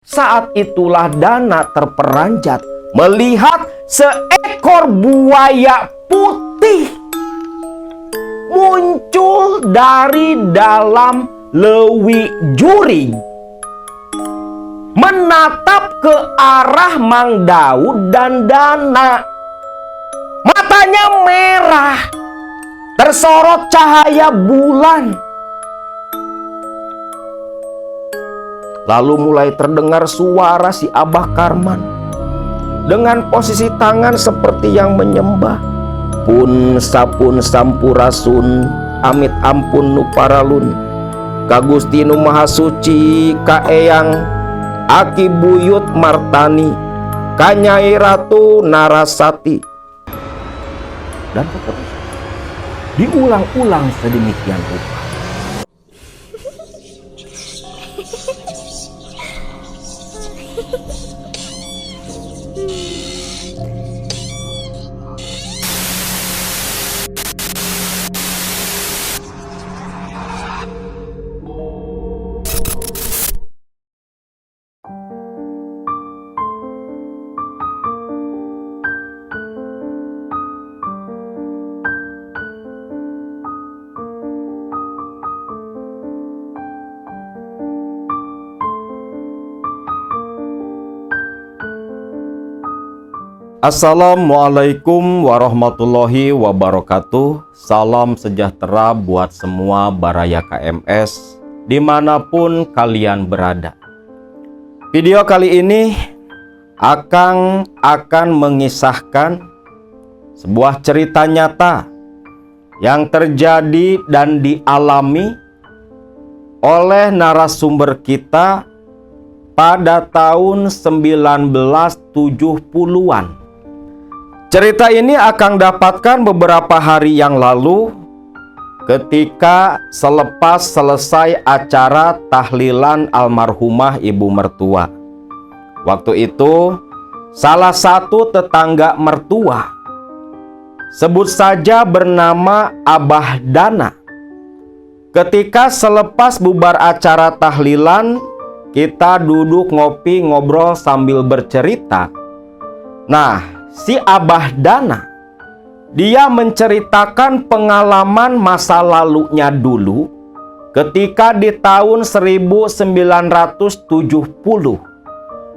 Saat itulah Dana terperanjat melihat seekor buaya putih muncul dari dalam lewi juring, menatap ke arah Mang Daud dan Dana. Matanya merah, tersorot cahaya bulan. Lalu mulai terdengar suara si Abah Karman dengan posisi tangan seperti yang menyembah. Pun sapun sampurasun, amit ampun nu paralun, ka Gusti nu Maha Suci, ka Eyang Aki Buyut Martani, ka Nyai Ratu Narasati. Dan seterusnya diulang-ulang sedemikian rupa. Assalamualaikum warahmatullahi wabarakatuh. Salam sejahtera buat semua Baraya KMS dimanapun kalian berada. Video kali ini akan mengisahkan sebuah cerita nyata yang terjadi dan dialami oleh narasumber kita pada tahun 1970-an. Cerita ini akan dapatkan beberapa hari yang lalu ketika selepas selesai acara tahlilan almarhumah ibu mertua. Waktu itu salah satu tetangga mertua, sebut saja bernama Abah Dana, ketika selepas bubar acara tahlilan kita duduk ngopi ngobrol sambil bercerita. Nah, si Abah Dana, dia menceritakan pengalaman masa lalunya dulu ketika di tahun 1970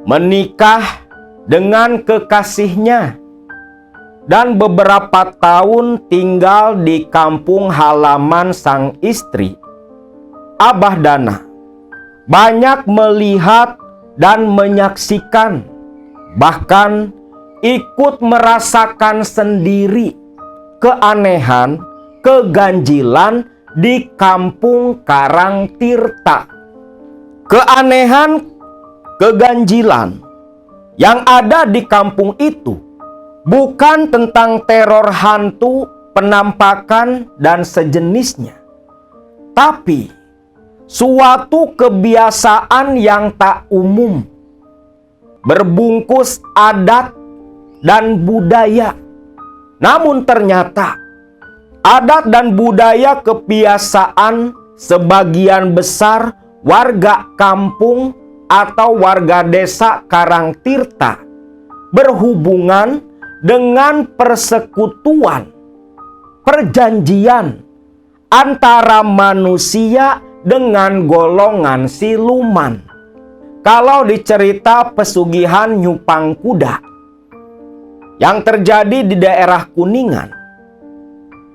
menikah dengan kekasihnya dan beberapa tahun tinggal di kampung halaman sang istri. Abah Dana banyak melihat dan menyaksikan, bahkan ikut merasakan sendiri keanehan, keganjilan di kampung Karangtirta. Keanehan, keganjilan yang ada di kampung itu bukan tentang teror hantu, penampakan, dan sejenisnya, tapi suatu kebiasaan yang tak umum, berbungkus adat dan budaya. Namun ternyata adat dan budaya kebiasaan sebagian besar warga kampung atau warga desa Karangtirta berhubungan dengan persekutuan, perjanjian antara manusia dengan golongan siluman. Kalau dicerita pesugihan nyupang kuda yang terjadi di daerah Kuningan,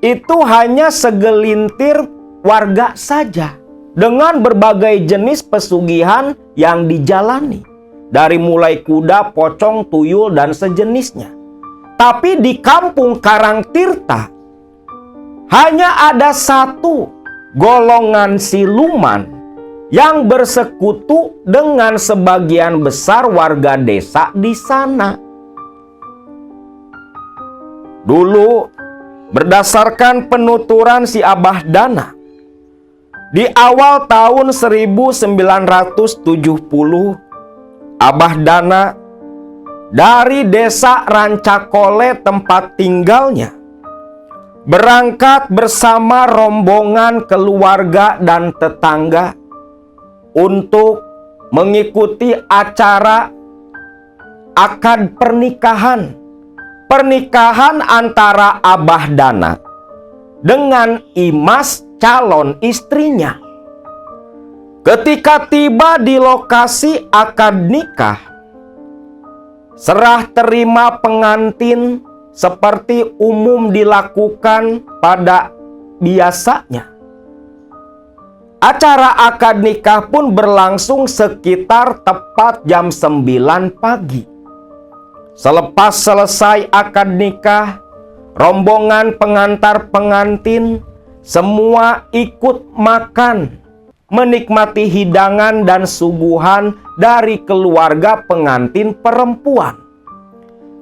itu hanya segelintir warga saja dengan berbagai jenis pesugihan yang dijalani, dari mulai kuda, pocong, tuyul, dan sejenisnya. Tapi di kampung Karangtirta hanya ada satu golongan siluman yang bersekutu dengan sebagian besar warga desa di sana. Dulu, berdasarkan penuturan si Abah Dana, di awal tahun 1970, Abah Dana dari desa Rancakole tempat tinggalnya berangkat bersama rombongan keluarga dan tetangga untuk mengikuti acara akad pernikahan. Pernikahan antara Abah Dana dengan Imas calon istrinya. Ketika tiba di lokasi akad nikah, serah terima pengantin seperti umum dilakukan pada biasanya. Acara akad nikah pun berlangsung sekitar tepat jam 9 pagi. Selepas selesai akad nikah, rombongan pengantar pengantin semua ikut makan, menikmati hidangan dan suguhan dari keluarga pengantin perempuan.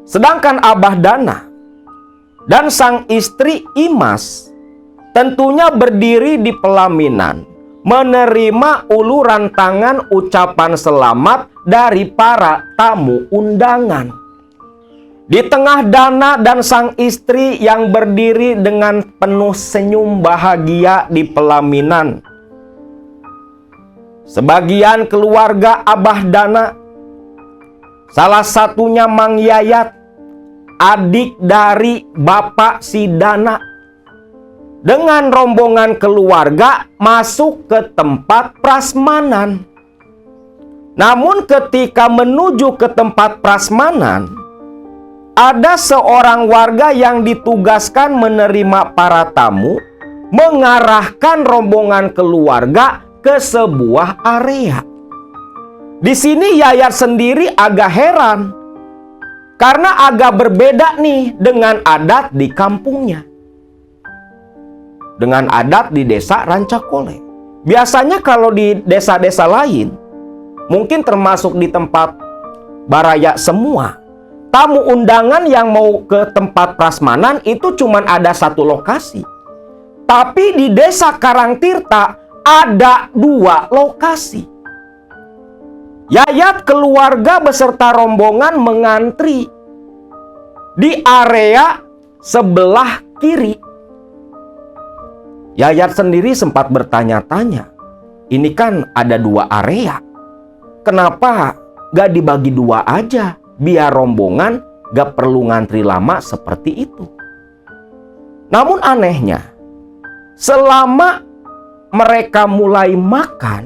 Sedangkan Abah Dana dan sang istri Imas tentunya berdiri di pelaminan, menerima uluran tangan ucapan selamat dari para tamu undangan. Di tengah Dana dan sang istri yang berdiri dengan penuh senyum bahagia di pelaminan, sebagian keluarga Abah Dana, salah satunya Mang Yayat, adik dari bapak si Dana, dengan rombongan keluarga masuk ke tempat prasmanan. Namun ketika menuju ke tempat prasmanan, ada seorang warga yang ditugaskan menerima para tamu, mengarahkan rombongan keluarga ke sebuah area. Di sini Yayat sendiri agak heran, karena agak berbeda nih dengan adat di kampungnya, dengan adat di desa Rancakole. Biasanya kalau di desa-desa lain, mungkin termasuk di tempat Baraya semua, tamu undangan yang mau ke tempat prasmanan itu cuma ada satu lokasi. Tapi di desa Karangtirta ada 2 lokasi. Yayat keluarga beserta rombongan mengantri di area sebelah kiri. Yayat sendiri sempat bertanya-tanya, ini kan ada 2 area, kenapa gak dibagi 2 aja? Biar rombongan gak perlu ngantri lama seperti itu. Namun anehnya, selama mereka mulai makan,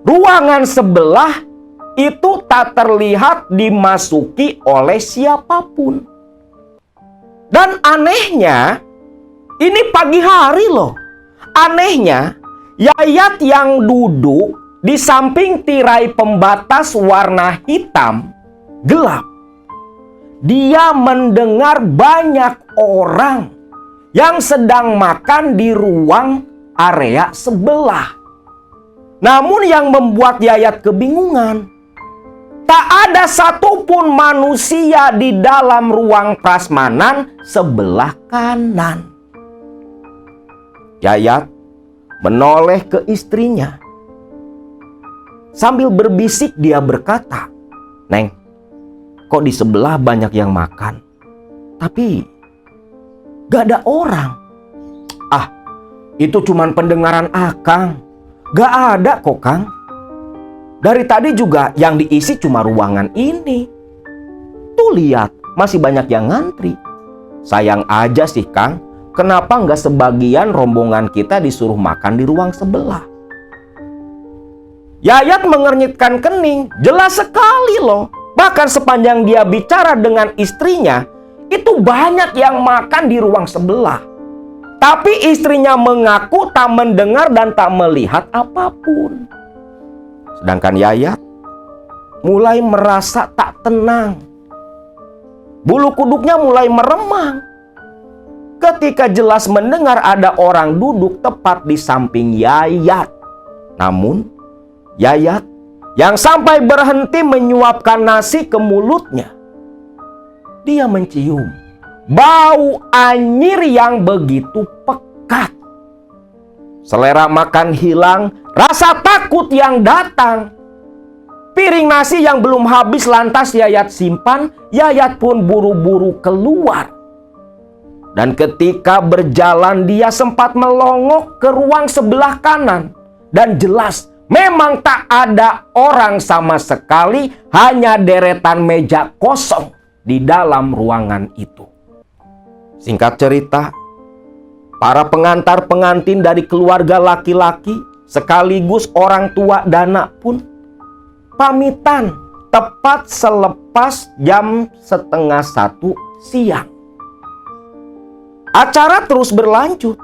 ruangan sebelah itu tak terlihat dimasuki oleh siapapun. Dan anehnya, ini pagi hari loh. Anehnya, Yayat yang duduk di samping tirai pembatas warna hitam gelap, dia mendengar banyak orang yang sedang makan di ruang area sebelah. Namun yang membuat Yayat kebingungan, tak ada satupun manusia di dalam ruang prasmanan sebelah kanan. Yayat menoleh ke istrinya. Sambil berbisik dia berkata, "Neng, kok di sebelah banyak yang makan, tapi gak ada orang?" "Ah, itu cuman pendengaran akang. Gak ada kok, Kang. Dari tadi juga yang diisi cuma ruangan ini. Tuh lihat, masih banyak yang ngantri. Sayang aja sih, Kang. Kenapa gak sebagian rombongan kita disuruh makan di ruang sebelah?" Yayat mengernyitkan kening. Jelas sekali loh. Bahkan sepanjang dia bicara dengan istrinya, itu banyak yang makan di ruang sebelah. Tapi istrinya mengaku tak mendengar dan tak melihat apapun. Sedangkan Yayat mulai merasa tak tenang. Bulu kuduknya mulai meremang ketika jelas mendengar ada orang duduk tepat di samping Yayat. Namun Yayat yang sampai berhenti menyuapkan nasi ke mulutnya, dia mencium bau anyir yang begitu pekat. Selera makan hilang, rasa takut yang datang. Piring nasi yang belum habis lantas Yayat simpan, Yayat pun buru-buru keluar. Dan ketika berjalan dia sempat melongok ke ruang sebelah kanan dan jelas Memang tak ada orang sama sekali, hanya deretan meja kosong di dalam ruangan itu. Singkat cerita, para pengantar pengantin dari keluarga laki-laki sekaligus orang tua Dana pun pamitan tepat selepas jam 12:30 siang. Acara terus berlanjut.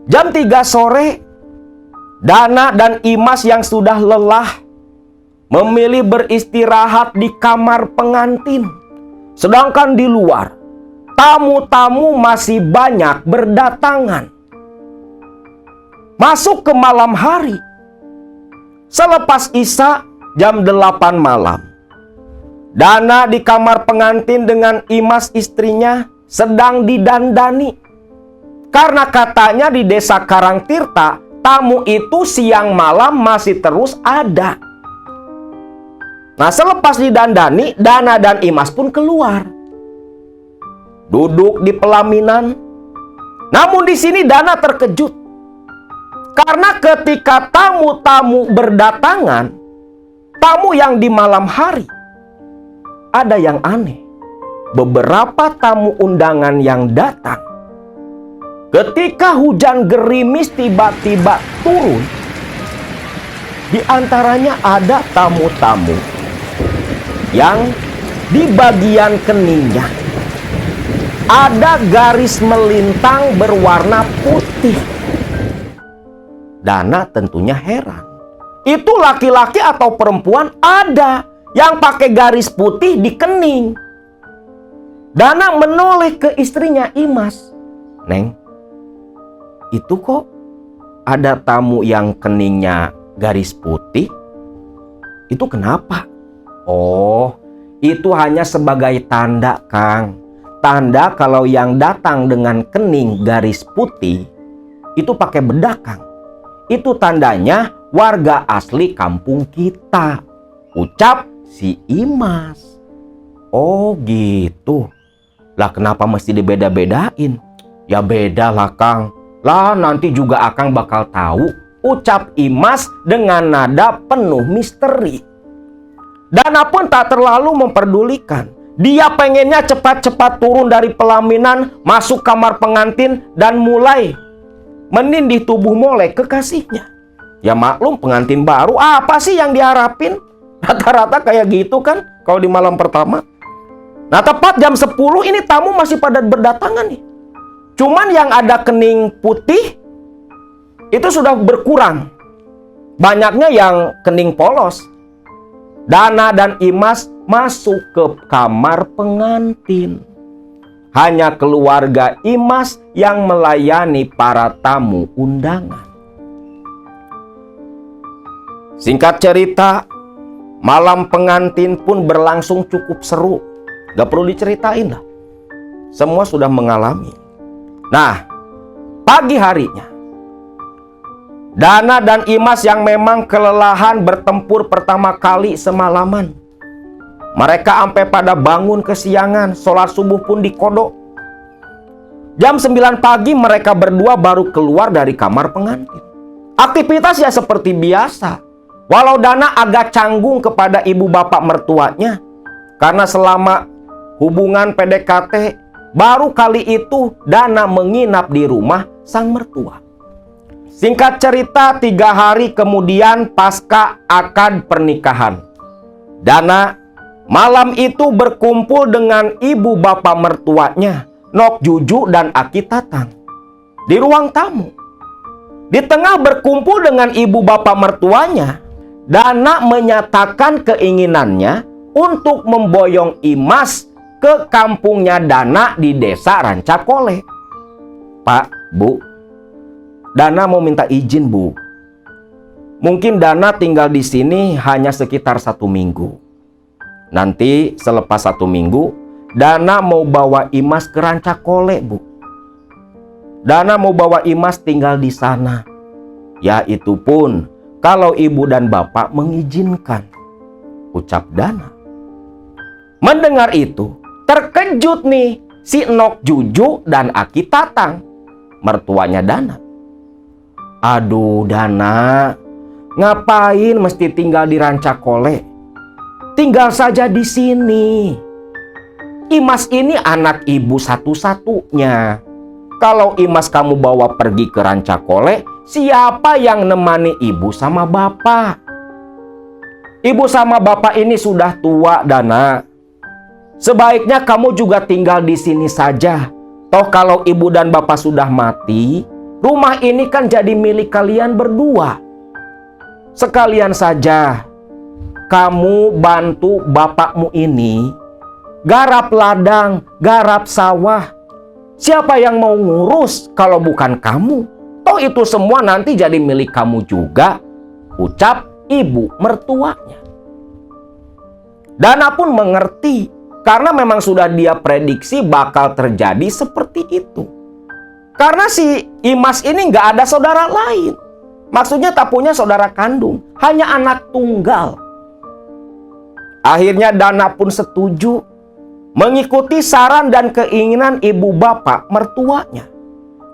Jam 3 sore, Dana dan Imas yang sudah lelah memilih beristirahat di kamar pengantin. Sedangkan di luar, tamu-tamu masih banyak berdatangan. Masuk ke malam hari. Selepas Isya jam 8 malam, Dana di kamar pengantin dengan Imas istrinya sedang didandani. Karena katanya di desa Karangtirta, tamu itu siang malam masih terus ada. Nah, selepas didandani, Dana dan Imas pun keluar. Duduk di pelaminan. Namun di sini Dana terkejut. Karena ketika tamu-tamu berdatangan, tamu yang di malam hari, ada yang aneh. Beberapa tamu undangan yang datang, ketika hujan gerimis tiba-tiba turun, di antaranya ada tamu-tamu yang di bagian keningnya ada garis melintang berwarna putih. Dana tentunya heran. Itu laki-laki atau perempuan ada yang pakai garis putih di kening. Dana menoleh ke istrinya Imas. Neng, itu kok ada tamu yang keningnya garis putih? Itu kenapa? Oh, itu hanya sebagai tanda, Kang. Tanda kalau yang datang dengan kening garis putih itu pakai bedak, Kang. Itu tandanya warga asli kampung kita, ucap si Imas. Oh gitu. Lah kenapa mesti dibeda-bedain? Ya beda lah, Kang. Lah nanti juga Akang bakal tahu, ucap Imas dengan nada penuh misteri. Dana pun tak terlalu memperdulikan. Dia pengennya cepat-cepat turun dari pelaminan, masuk kamar pengantin, dan mulai menindih tubuh Molek kekasihnya. Ya maklum, pengantin baru, apa sih yang diharapin? Rata-rata kayak gitu kan kalau di malam pertama. Nah, tepat jam 10 ini tamu masih pada berdatangan nih. Cuman yang ada kening putih itu sudah berkurang. Banyaknya yang kening polos. Dana dan Imas masuk ke kamar pengantin. Hanya keluarga Imas yang melayani para tamu undangan. Singkat cerita, malam pengantin pun berlangsung cukup seru. Gak perlu diceritain lah. Semua sudah mengalami. Nah, pagi harinya, Dana dan Imas yang memang kelelahan bertempur pertama kali semalaman. Mereka sampai pada bangun kesiangan, sholat subuh pun dikodok. Jam 9 pagi mereka berdua baru keluar dari kamar pengantin. Aktivitas ya seperti biasa. Walau Dana agak canggung kepada ibu bapak mertuanya. Karena selama hubungan PDKT, baru kali itu Dana menginap di rumah sang mertua. Singkat cerita, 3 hari kemudian pasca akad pernikahan, Dana malam itu berkumpul dengan ibu bapak mertuanya, Nok Juju dan Aki Tatang, di ruang tamu. Di tengah berkumpul dengan ibu bapak mertuanya, Dana menyatakan keinginannya untuk memboyong Imas ke kampungnya Dana di desa Rancakole. Pak, Bu, Dana mau minta izin, Bu. Mungkin Dana tinggal di sini hanya sekitar 1 minggu. Nanti selepas 1 minggu, Dana mau bawa Imas ke Rancakole, Bu. Dana mau bawa Imas tinggal di sana. Ya itu pun kalau ibu dan bapak mengizinkan, ucap Dana. Mendengar itu, terkejut nih si Nok Juju dan Aki Tatang, mertuanya Dana. Aduh Dana, Ngapain mesti tinggal di Rancakole? Tinggal saja di sini. Imas ini anak ibu satu-satunya. Kalau Imas kamu bawa pergi ke Rancakole, siapa yang nemani ibu sama bapak? Ibu sama bapak ini sudah tua, Dana. Sebaiknya kamu juga tinggal di sini saja. Toh kalau ibu dan bapak sudah mati, rumah ini kan jadi milik kalian berdua. Sekalian saja kamu bantu bapakmu ini garap ladang, garap sawah. Siapa yang mau ngurus kalau bukan kamu? Toh itu semua nanti jadi milik kamu juga, ucap ibu mertuanya. Dana pun mengerti, karena memang sudah dia prediksi bakal terjadi seperti itu. Karena si Imas ini nggak ada saudara lain. Maksudnya tak punya saudara kandung, hanya anak tunggal. Akhirnya Dana pun setuju mengikuti saran dan keinginan ibu bapak mertuanya.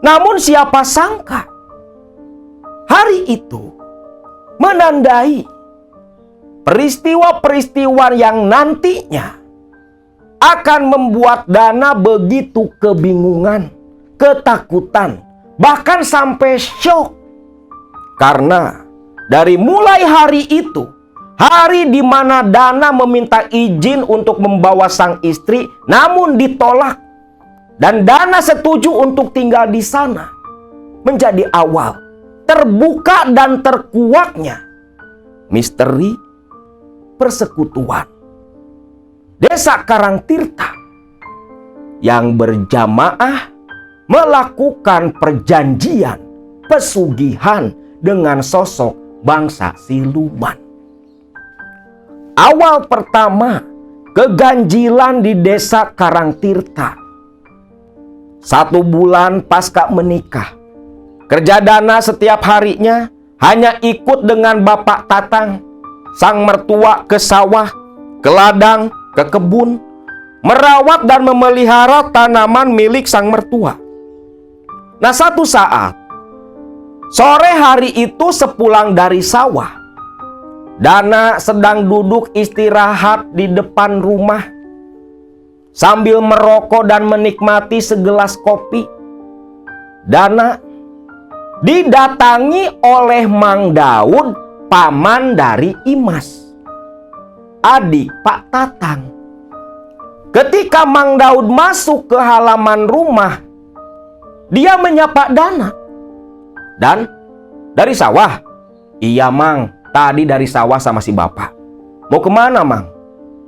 Namun siapa sangka hari itu menandai peristiwa-peristiwa yang nantinya akan membuat Dana begitu kebingungan, ketakutan, bahkan sampai syok. Karena dari mulai hari itu, hari di mana Dana meminta izin untuk membawa sang istri, namun ditolak, dan Dana setuju untuk tinggal di sana, menjadi awal terbuka dan terkuaknya misteri persekutuan Desa Karangtirta yang berjamaah melakukan perjanjian pesugihan dengan sosok bangsa siluman. Awal pertama keganjilan di Desa Karangtirta. 1 bulan pasca menikah, kerja Dana setiap harinya hanya ikut dengan Bapak Tatang, sang mertua, ke sawah, ke ladang, ke kebun, merawat dan memelihara tanaman milik sang mertua. Nah, satu saat sore hari itu sepulang dari sawah, Dana sedang duduk istirahat di depan rumah sambil merokok dan menikmati segelas kopi. Dana didatangi oleh Mang Daud, paman dari Imas, adik Pak Tatang. Ketika Mang Daud masuk ke halaman rumah, dia menyapa Dana. Dan dari sawah? Iya, Mang. Tadi dari sawah sama si bapak. Mau kemana, Mang?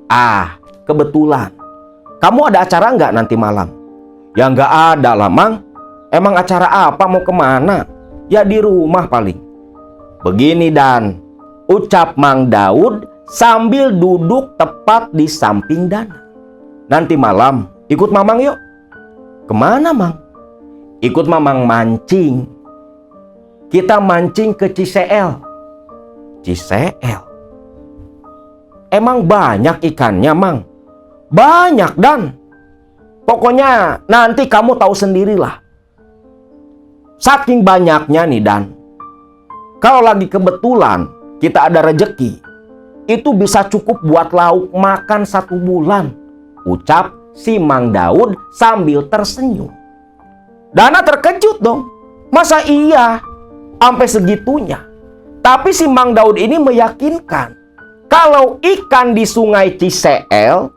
Ah, kebetulan. Kamu ada acara nggak nanti malam? Ya nggak ada lah, Mang. Emang acara apa, mau kemana? Ya di rumah paling. Begini, Dan, ucap Mang Daud sambil duduk tepat di samping Dana. Nanti malam ikut Mamang yuk. Kemana, Mang? Ikut Mamang mancing. Kita mancing ke Ciseel. Ciseel? Emang banyak ikannya, Mang? Banyak, Dan. Pokoknya nanti kamu tahu sendirilah. Saking banyaknya nih, Dan. Kalau lagi kebetulan kita ada rejeki, itu bisa cukup buat lauk makan 1 bulan, ucap si Mang Daud sambil tersenyum. Dana terkejut dong. Masa iya? Sampai segitunya. Tapi si Mang Daud ini meyakinkan kalau ikan di Sungai Ciseel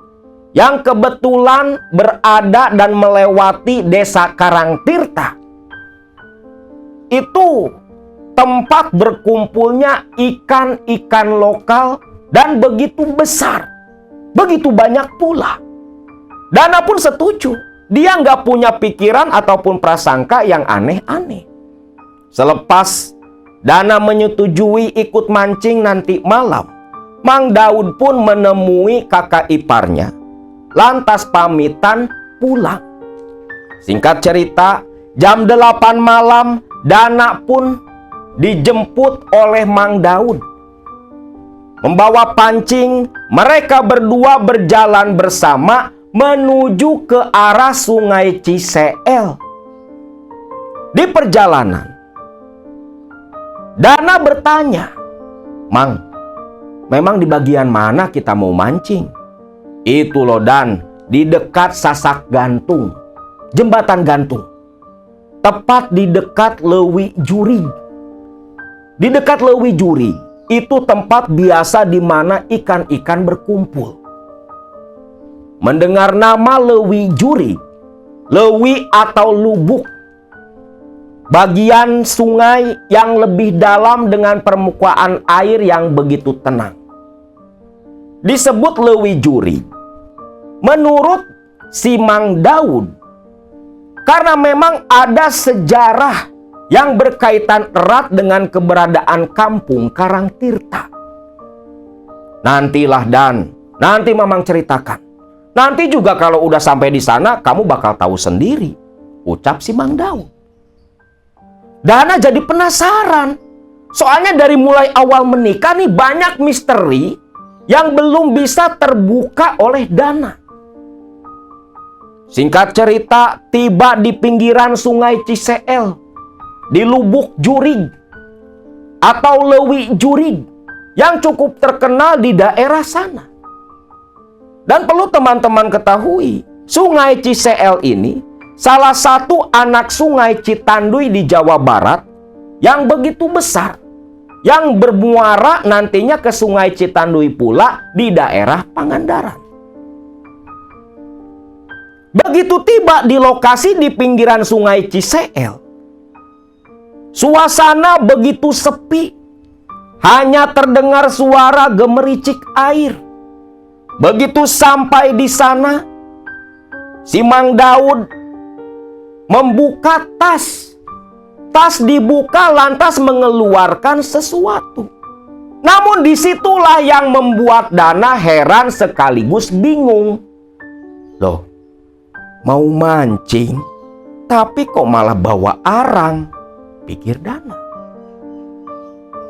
yang kebetulan berada dan melewati Desa Karangtirta itu tempat berkumpulnya ikan-ikan lokal dan begitu besar, begitu banyak pula. Dana pun setuju. Dia nggak punya pikiran ataupun prasangka yang aneh-aneh. Selepas Dana menyetujui ikut mancing nanti malam, Mang Daud pun menemui kakak iparnya, lantas pamitan pulang. Singkat cerita, jam 8 malam Dana pun dijemput oleh Mang Daud. Membawa pancing, mereka berdua berjalan bersama menuju ke arah Sungai Ciseel. Di perjalanan, Dana bertanya, "Mang, memang di bagian mana kita mau mancing?" "Itu loh Dan, di dekat Sasak Gantung, jembatan gantung. Tepat di dekat Lewi Jurig. Di dekat Lewi Jurig, itu tempat biasa di mana ikan-ikan berkumpul." Mendengar nama Lewi Jurig, Lewi atau lubuk, bagian sungai yang lebih dalam dengan permukaan air yang begitu tenang, disebut Lewi Jurig. Menurut si Mang Daud, karena memang ada sejarah yang berkaitan erat dengan keberadaan kampung Karangtirta. "Nantilah Dan, nanti Mamang ceritakan. Nanti juga kalau udah sampai di sana kamu bakal tahu sendiri," ucap si Mang Daud. Dana jadi penasaran. Soalnya dari mulai awal menikah nih banyak misteri yang belum bisa terbuka oleh Dana. Singkat cerita, tiba di pinggiran sungai Ciseel, di Lubuk Jurig atau Lewi Jurig yang cukup terkenal di daerah sana. Dan perlu teman-teman ketahui, sungai Ciseel ini salah satu anak sungai Citanduy di Jawa Barat yang begitu besar, yang bermuara nantinya ke sungai Citanduy pula di daerah Pangandaran. Begitu tiba di lokasi di pinggiran sungai Ciseel, suasana begitu sepi, hanya terdengar suara gemericik air. Begitu sampai di sana, si Mang Daud membuka tas. Tas dibuka lantas mengeluarkan sesuatu. Namun disitulah yang membuat Dana heran sekaligus bingung. "Loh, mau mancing, tapi kok malah bawa arang?" pikir Dana.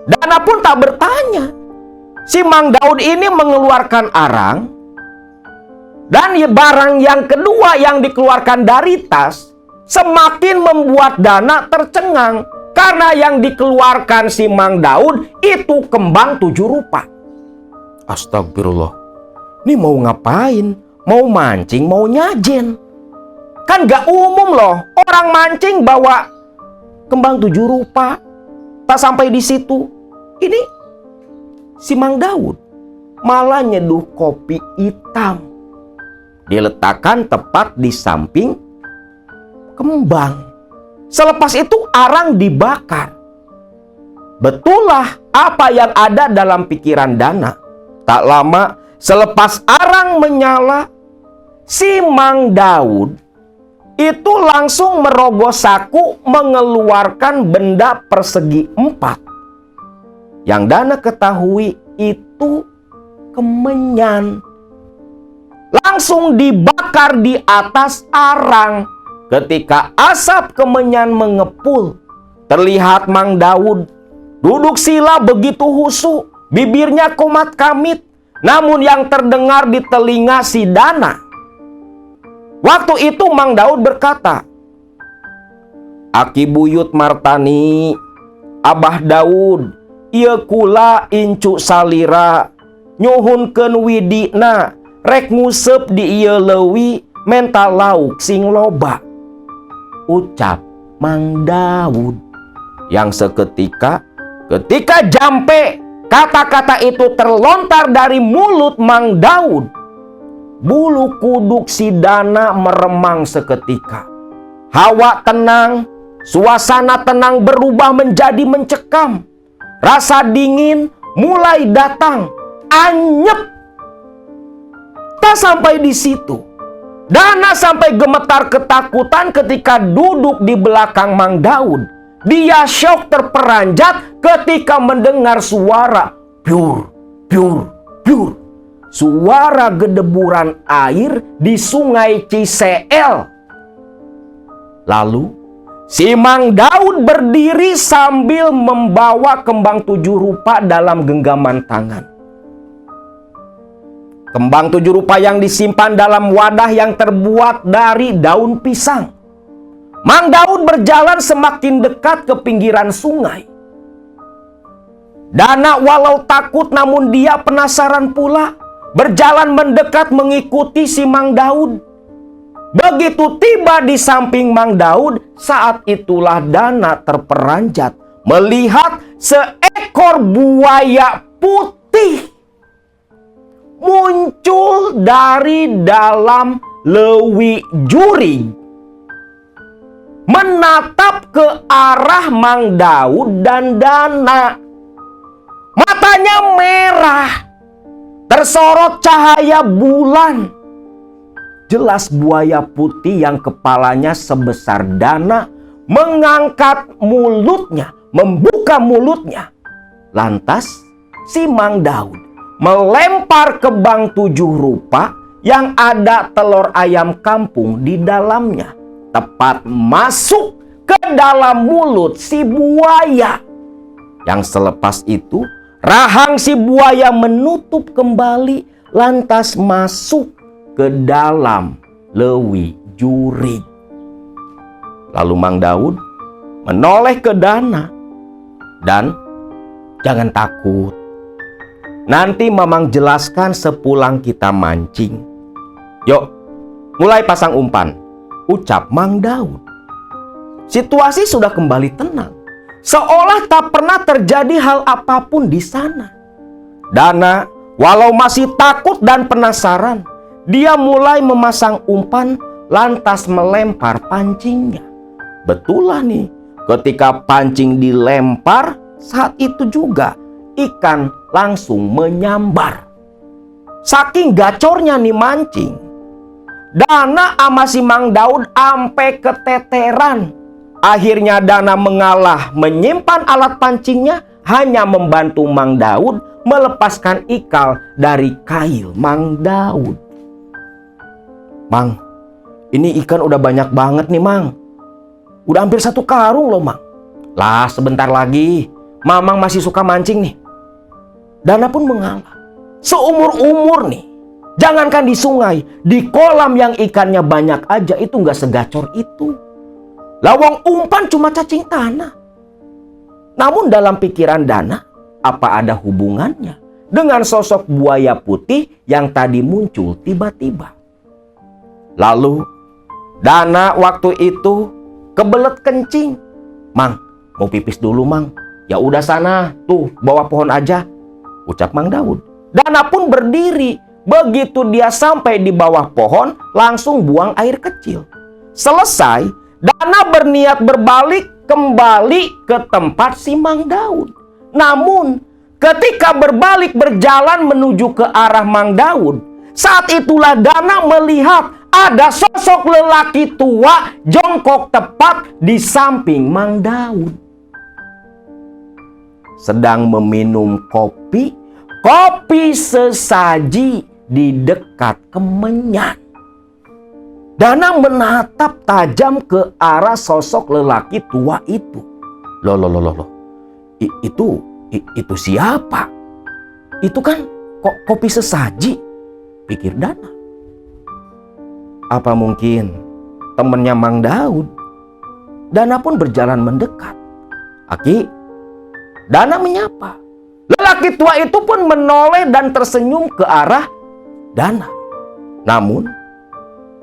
Dana pun tak bertanya. Si Mang Daud ini mengeluarkan arang, dan barang yang kedua yang dikeluarkan dari tas semakin membuat Dana tercengang, karena yang dikeluarkan si Mang Daud itu kembang 7 rupa. Astagfirullah, ini mau ngapain? Mau mancing, mau nyajen? Kan gak umum loh orang mancing bawa kembang 7 rupa. Tak sampai di situ, ini si Mang Daud malah nyeduh kopi hitam, diletakkan tepat di samping kembang. Selepas itu arang dibakar. Betullah apa yang ada dalam pikiran Dana. Tak lama selepas arang menyala, si Mang Daud itu langsung merogoh saku mengeluarkan benda persegi 4. Yang Dana ketahui itu kemenyan. Langsung dibakar di atas arang. Ketika asap kemenyan mengepul, terlihat Mang Daud duduk sila begitu husu, bibirnya komat kamit. Namun yang terdengar di telinga si Dana, waktu itu Mang Daud berkata, "Aki buyut martani, Abah Daud, ieu kula incu salira, nyuhunkeun widina, rek nguseup di ieu leuwi menta lauk sing loba," ucap Mang Daud. Yang seketika ketika jampe kata-kata itu terlontar dari mulut Mang Daud, bulu kuduk si Dana meremang seketika. Hawa tenang, suasana tenang berubah menjadi mencekam. Rasa dingin mulai datang, anyep. Tak sampai di situ, Dana sampai gemetar ketakutan ketika duduk di belakang Mang Daud. Dia syok terperanjat ketika mendengar suara piur, piur, piur. Suara gedeburan air di sungai Ciseel. Lalu si Mang Daud berdiri sambil membawa kembang 7 rupa dalam genggaman tangan. Kembang 7 rupa yang disimpan dalam wadah yang terbuat dari daun pisang. Mang Daud berjalan semakin dekat ke pinggiran sungai. Dana walau takut namun dia penasaran pula, berjalan mendekat mengikuti si Mang Daud. Begitu tiba di samping Mang Daud, saat itulah Dana terperanjat melihat seekor buaya putih muncul dari dalam lewi jurig, menatap ke arah Mang Daud dan Dana. Matanya merah, tersorot cahaya bulan. Jelas buaya putih yang kepalanya sebesar Dana mengangkat mulutnya, membuka mulutnya. Lantas si Mang Daud melempar kebang 7 rupa yang ada telur ayam kampung di dalamnya, tepat masuk ke dalam mulut si buaya. Yang selepas itu rahang si buaya menutup kembali, lantas masuk ke dalam lewi jurig. Lalu Mang Daud menoleh ke Dana, "Dan jangan takut. Nanti Mamang jelaskan sepulang kita mancing. Yuk, mulai pasang umpan," ucap Mang Daud. Situasi sudah kembali tenang, seolah tak pernah terjadi hal apapun di sana. Dana, walau masih takut dan penasaran, dia mulai memasang umpan, lantas melempar pancingnya. Betul lah nih, ketika pancing dilempar, saat itu juga ikan langsung menyambar. Saking gacornya nih mancing, Dana sama si Mang Daud ampe keteteran. Akhirnya Dana mengalah, menyimpan alat pancingnya, hanya membantu Mang Daud melepaskan ikal dari kail Mang Daud. "Mang, ini ikan udah banyak banget nih, Mang. Udah hampir 1 karung loh, Mang." "Lah, sebentar lagi. Mamang masih suka mancing nih." Dana pun mengalah. Seumur-umur nih, jangankan di sungai, di kolam yang ikannya banyak aja itu nggak segacor itu. Lawang umpan cuma cacing tanah. Namun dalam pikiran Dana, apa ada hubungannya dengan sosok buaya putih yang tadi muncul tiba-tiba? Lalu Dana waktu itu kebelet kencing. "Mang, mau pipis dulu, Mang." "Ya udah sana, tuh bawah pohon aja," ucap Mang Daud. Dana pun berdiri. Begitu dia sampai di bawah pohon, langsung buang air kecil. Selesai, Dana berniat berbalik kembali ke tempat si Mang Daud. Namun, ketika berbalik berjalan menuju ke arah Mang Daud, saat itulah Dana melihat ada sosok lelaki tua jongkok tepat di samping Mang Daud, sedang meminum kopi sesaji di dekat kemenyan. Dana menatap tajam ke arah sosok lelaki tua itu. Loh. Itu siapa? Itu kan kok kopi sesaji, pikir Dana. Apa mungkin temannya Mang Daud? Dana pun berjalan mendekat. "Aki," Dana menyapa. Lelaki tua itu pun menoleh dan tersenyum ke arah Dana. Namun,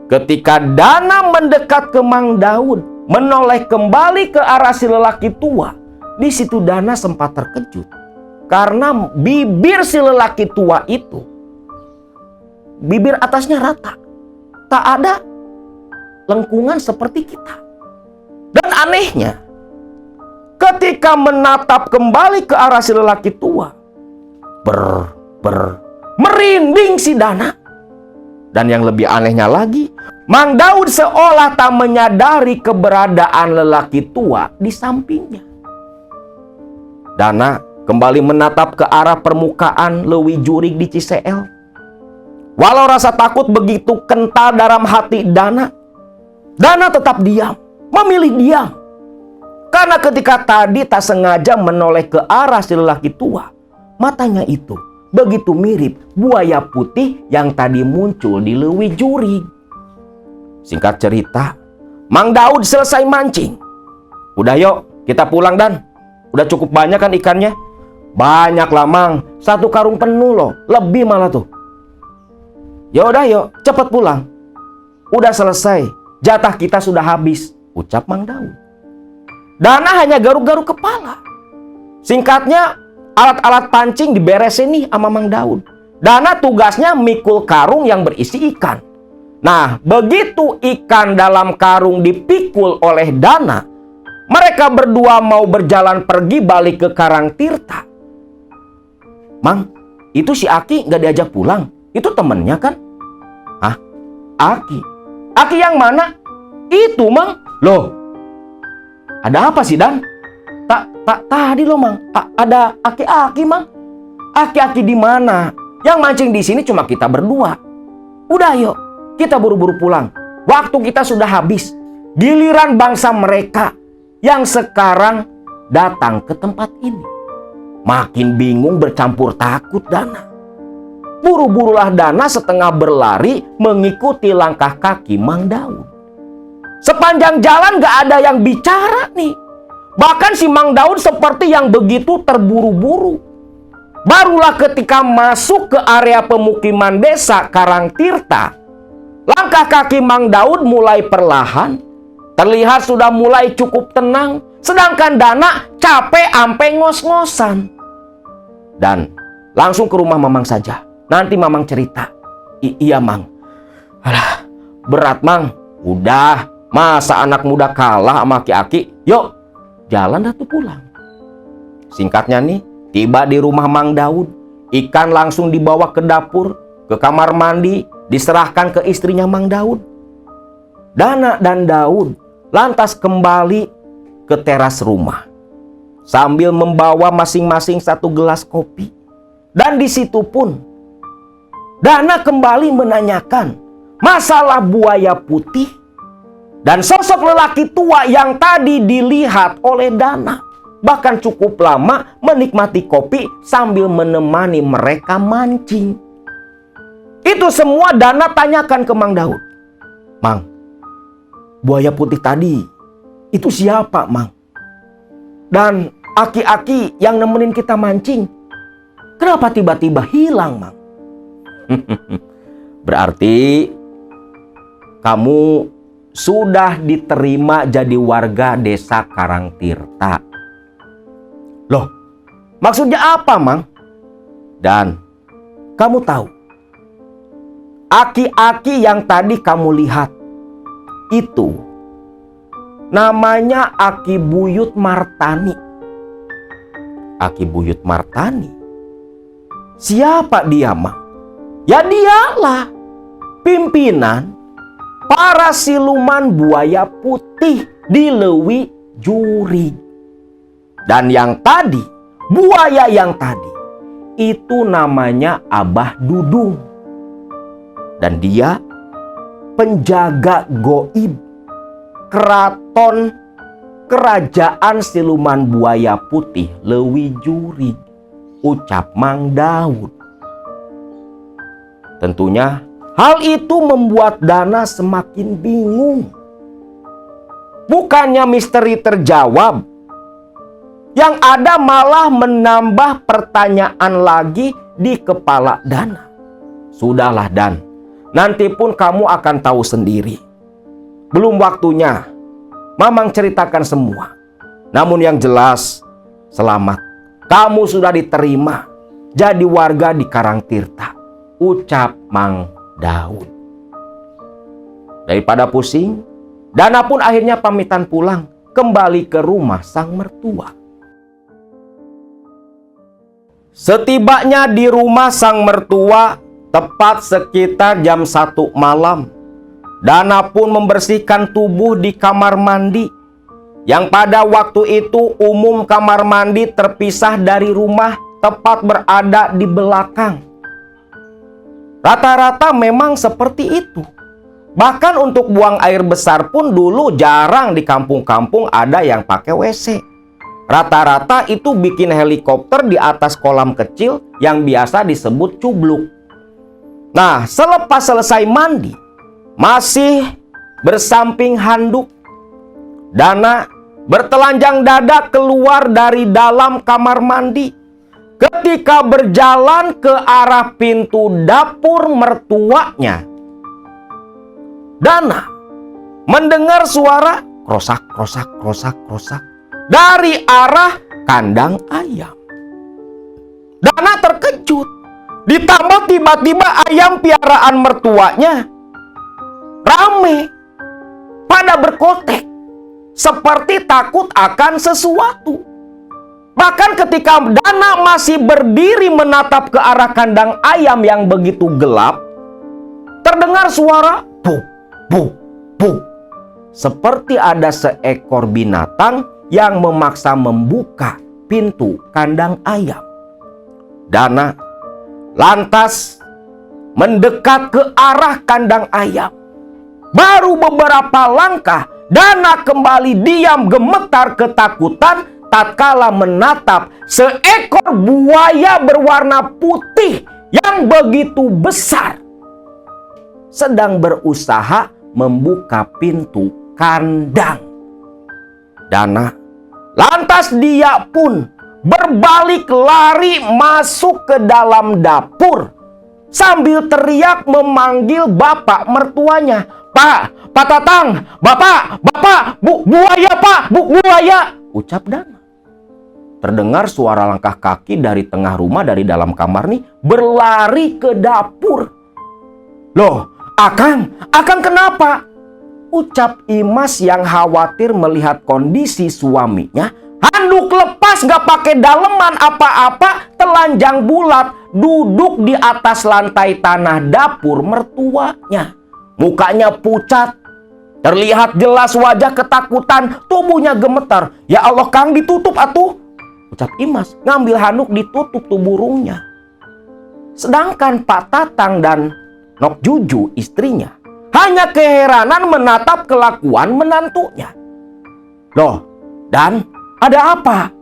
ketika Dana mendekat ke Mang Daud, menoleh kembali ke arah si lelaki tua, di situ Dana sempat terkejut. Karena bibir si lelaki tua itu, bibir atasnya rata. Tak ada lengkungan seperti kita. Dan anehnya, ketika menatap kembali ke arah si lelaki tua, merinding si Dana. Dan yang lebih anehnya lagi, Mang Daud seolah tak menyadari keberadaan lelaki tua di sampingnya. Dana kembali menatap ke arah permukaan lewi jurig di Ciseel. Walau rasa takut begitu kental dalam hati Dana tetap diam, memilih diam. Karena ketika tadi tak sengaja menoleh ke arah si lelaki tua, matanya itu begitu mirip buaya putih yang tadi muncul di lewi jurig. Singkat cerita, Mang Daud selesai mancing. "Udah yuk, kita pulang, Dan. Udah cukup banyak kan ikannya?" Banyak lah, Mang. 1 karung penuh loh. Lebih malah tuh. Yaudah yuk, cepet pulang. Udah selesai. Jatah kita sudah habis, ucap Mang Daud. Dana hanya garuk-garuk kepala. Singkatnya, alat-alat pancing diberesin nih sama Mang Daud. Dana tugasnya mikul karung yang berisi ikan. Nah, begitu ikan dalam karung dipikul oleh Dana, mereka berdua mau berjalan pergi balik ke Karangtirta. Mang, itu si Aki nggak diajak pulang? Itu temennya kan? Hah? Aki? Aki yang mana? Itu, Mang. Loh, ada apa sih, Dan? Tadi loh, Mang. Ada aki-aki, Mang. Aki-aki di mana? Yang mancing di sini cuma kita berdua. Udah, yuk. Kita buru-buru pulang. Waktu kita sudah habis. Giliran bangsa mereka yang sekarang datang ke tempat ini. Makin bingung bercampur takut Dana. Buru-burulah Dana setengah berlari mengikuti langkah kaki Mang Daud. Sepanjang jalan gak ada yang bicara nih. Bahkan si Mang Daud seperti yang begitu terburu-buru. Barulah ketika masuk ke area pemukiman desa Karangtirta, langkah kaki Mang Daud mulai perlahan. Terlihat sudah mulai cukup tenang. Sedangkan Dana capek ampe ngos-ngosan. Dan langsung ke rumah Mamang saja. Nanti Mamang cerita. Iya, Mang. Alah, berat, Mang. Udah, masa anak muda kalah sama aki-aki? Yuk, jalan dah tuh pulang. Singkatnya nih, tiba di rumah Mang Daud. Ikan langsung dibawa ke dapur, ke kamar mandi, diserahkan ke istrinya Mang Daud. Dana dan Daud lantas kembali ke teras rumah sambil membawa masing-masing 1 gelas kopi. Dan di situ pun Dana kembali menanyakan masalah buaya putih dan sosok lelaki tua yang tadi dilihat oleh Dana. Bahkan cukup lama menikmati kopi sambil menemani mereka mancing. Itu semua Dana tanyakan ke Mang Daud. Mang, buaya putih tadi itu siapa, Mang? Dan aki-aki yang nemenin kita mancing, kenapa tiba-tiba hilang, Mang? Berarti kamu sudah diterima jadi warga desa Karangtirta. Loh, maksudnya apa, Mang? Dan kamu tahu, aki-aki yang tadi kamu lihat itu namanya Aki Buyut Martani. Aki Buyut Martani? Siapa dia, Mang? Ya dialah pimpinan para siluman buaya putih di Lewi Jurig. Dan yang tadi, buaya yang tadi, itu namanya Abah Dudung. Dan dia penjaga goib keraton kerajaan siluman buaya putih Lewi Jurig, ucap Mang Daud. Tentunya hal itu membuat Dana semakin bingung. Bukannya misteri terjawab, yang ada malah menambah pertanyaan lagi di kepala Dana. Sudahlah, Dan, nanti pun kamu akan tahu sendiri. Belum waktunya Mamang ceritakan semua. Namun yang jelas, selamat. Kamu sudah diterima jadi warga di Karangtirta, ucap Mang Daud. Daripada pusing, Dana pun akhirnya pamitan pulang kembali ke rumah sang mertua. Setibanya di rumah sang mertua, tepat sekitar jam 1 malam, Dana pun membersihkan tubuh di kamar mandi, yang pada waktu itu umum kamar mandi terpisah dari rumah, tepat berada di belakang. Rata-rata memang seperti itu. Bahkan untuk buang air besar pun dulu jarang di kampung-kampung ada yang pakai WC. Rata-rata itu bikin helikopter di atas kolam kecil yang biasa disebut cubluk. Nah, selepas selesai mandi, masih bersamping handuk, Dana bertelanjang dada keluar dari dalam kamar mandi. ketika berjalan ke arah pintu dapur mertuanya, Dana mendengar suara krosak, krosak, krosak, krosak dari arah kandang ayam. Dana terkejut. Ditambah tiba-tiba ayam piaraan mertuanya rame, pada berkotek, seperti takut akan sesuatu. Bahkan ketika Dana masih berdiri menatap ke arah kandang ayam yang begitu gelap, terdengar suara buk, buk, buk. Seperti ada seekor binatang yang memaksa membuka pintu kandang ayam. Dana lantas mendekat ke arah kandang ayam. Baru beberapa langkah, Dana kembali diam gemetar ketakutan tatkala menatap seekor buaya berwarna putih yang begitu besar sedang berusaha membuka pintu kandang. Dana lantas dia pun berbalik lari masuk ke dalam dapur sambil teriak memanggil bapak mertuanya. "Pak, Pak Tatang, Bapak, buaya Pak, buaya," ucap Dana. Terdengar suara langkah kaki dari tengah rumah, dari dalam kamar nih, berlari ke dapur. "Loh, Akang kenapa?" ucap Imas yang khawatir melihat kondisi suaminya. Handuk lepas, gak pakai daleman apa-apa, telanjang bulat, duduk di atas lantai tanah dapur mertuanya. Mukanya pucat, terlihat jelas wajah ketakutan, tubuhnya gemetar. "Ya Allah Kang, ditutup atuh," ucap Imas, ngambil handuk ditutup tuh burungnya. Sedangkan Pak Tatang dan Nok Juju istrinya hanya keheranan menatap kelakuan menantunya. "Loh, Dan, ada apa?"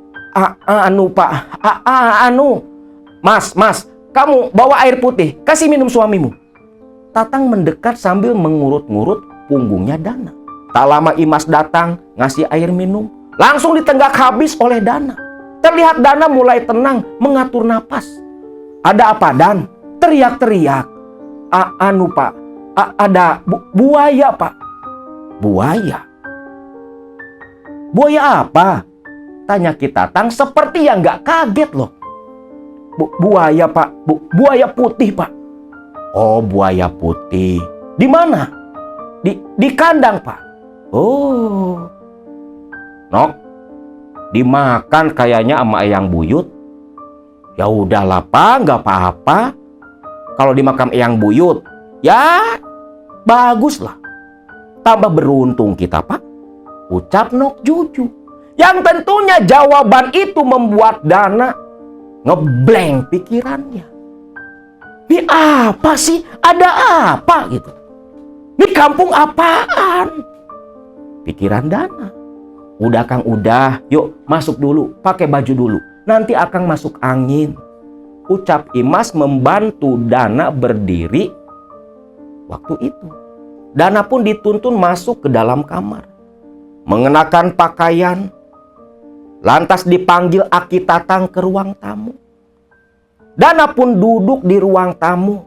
Mas, kamu bawa air putih, kasih minum suamimu." Tatang mendekat sambil mengurut-ngurut punggungnya Dana. Tak lama Imas datang, ngasih air minum. Langsung ditenggak habis oleh Dana. Terlihat Dana mulai tenang, mengatur napas. "Ada apa, Dan?" teriak-teriak. Pak, ada buaya, Pak." "Buaya? Buaya apa?" tanya Kitatang seperti yang gak kaget loh. Buaya, Pak. Buaya putih, Pak." "Oh, buaya putih. Di mana?" Di kandang, Pak." "Oh." "Nok, dimakan kayaknya sama Eyang Buyut." "Ya udahlah, Pak, nggak apa-apa. Kalau dimakan Eyang Buyut, ya baguslah. Tambah beruntung kita, Pak," ucap Nok Juju. Yang tentunya jawaban itu membuat Dana ngeblank pikirannya. Ini apa sih? Ada apa gitu? Ini kampung apaan? Pikiran Dana. "Udah Kang, udah. Yuk masuk dulu. Pakai baju dulu. Nanti Akang masuk angin," ucap Imas membantu Dana berdiri. Waktu itu Dana pun dituntun masuk ke dalam kamar, mengenakan pakaian, lantas dipanggil Aki Tatang ke ruang tamu. Dana pun duduk di ruang tamu,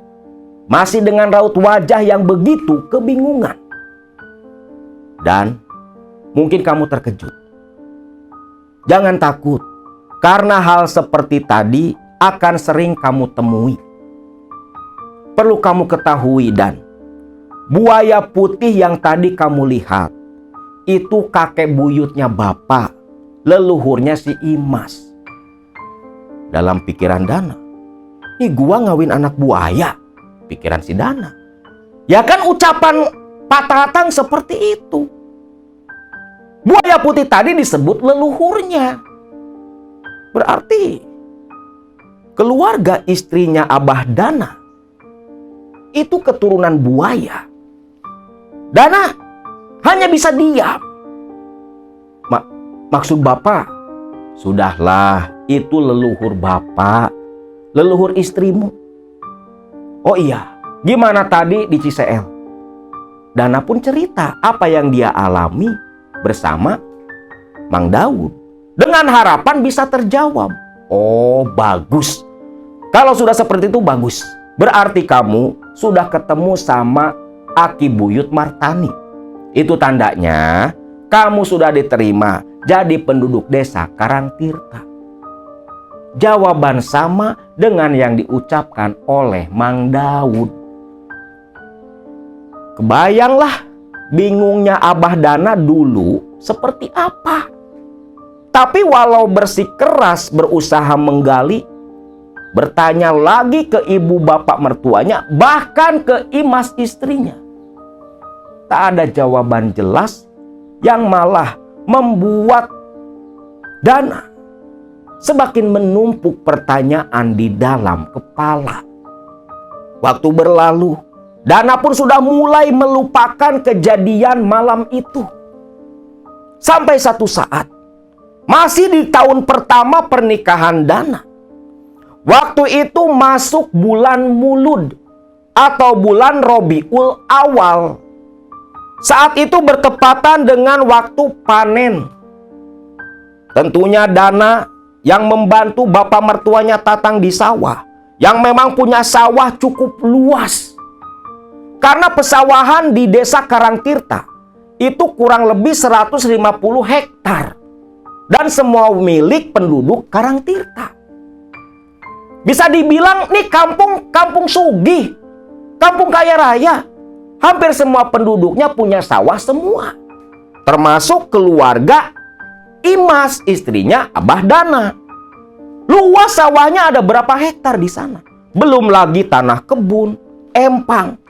masih dengan raut wajah yang begitu kebingungan. "Dan, mungkin kamu terkejut. Jangan takut, karena hal seperti tadi akan sering kamu temui. Perlu kamu ketahui, Dan, buaya putih yang tadi kamu lihat, itu kakek buyutnya Bapak, leluhurnya si Imas." Dalam pikiran Dana, "Ini gua ngawin anak buaya," pikiran si Dana. Ya kan ucapan Pak Tatang seperti itu. Buaya putih tadi disebut leluhurnya. Berarti keluarga istrinya Abah Dana itu keturunan buaya. Dana hanya bisa diam. Maksud Bapak? Sudahlah, itu leluhur Bapak, leluhur istrimu. "Oh iya, gimana tadi di Ciseel?" Dana pun cerita apa yang dia alami bersama Mang Daud, dengan harapan bisa terjawab. Oh, bagus. Kalau sudah seperti itu bagus. Berarti kamu sudah ketemu sama Aki Buyut Martani. Itu tandanya kamu sudah diterima jadi penduduk desa Karangtirta. Jawaban sama dengan yang diucapkan oleh Mang Daud. Kebayanglah bingungnya Abah Dana dulu seperti apa. Tapi walau bersikeras berusaha menggali, bertanya lagi ke ibu bapak mertuanya, bahkan ke Imas istrinya, tak ada jawaban jelas yang malah membuat Dana semakin menumpuk pertanyaan di dalam kepala. Waktu berlalu, Dana pun sudah mulai melupakan kejadian malam itu. Sampai satu saat, masih di tahun pertama pernikahan Dana, waktu itu masuk bulan Mulud atau bulan Robiul Awal. Saat itu bertepatan dengan waktu panen. Tentunya Dana yang membantu bapak mertuanya Tatang di sawah, yang memang punya sawah cukup luas. Karena pesawahan di desa Karangtirta itu kurang lebih 150 hektar. Dan semua milik penduduk Karangtirta. Bisa dibilang nih kampung sugih, kampung kaya raya. Hampir semua penduduknya punya sawah semua. Termasuk keluarga Imas, istrinya Abah Dana. Luas sawahnya ada berapa hektar di sana. Belum lagi tanah kebun, empang.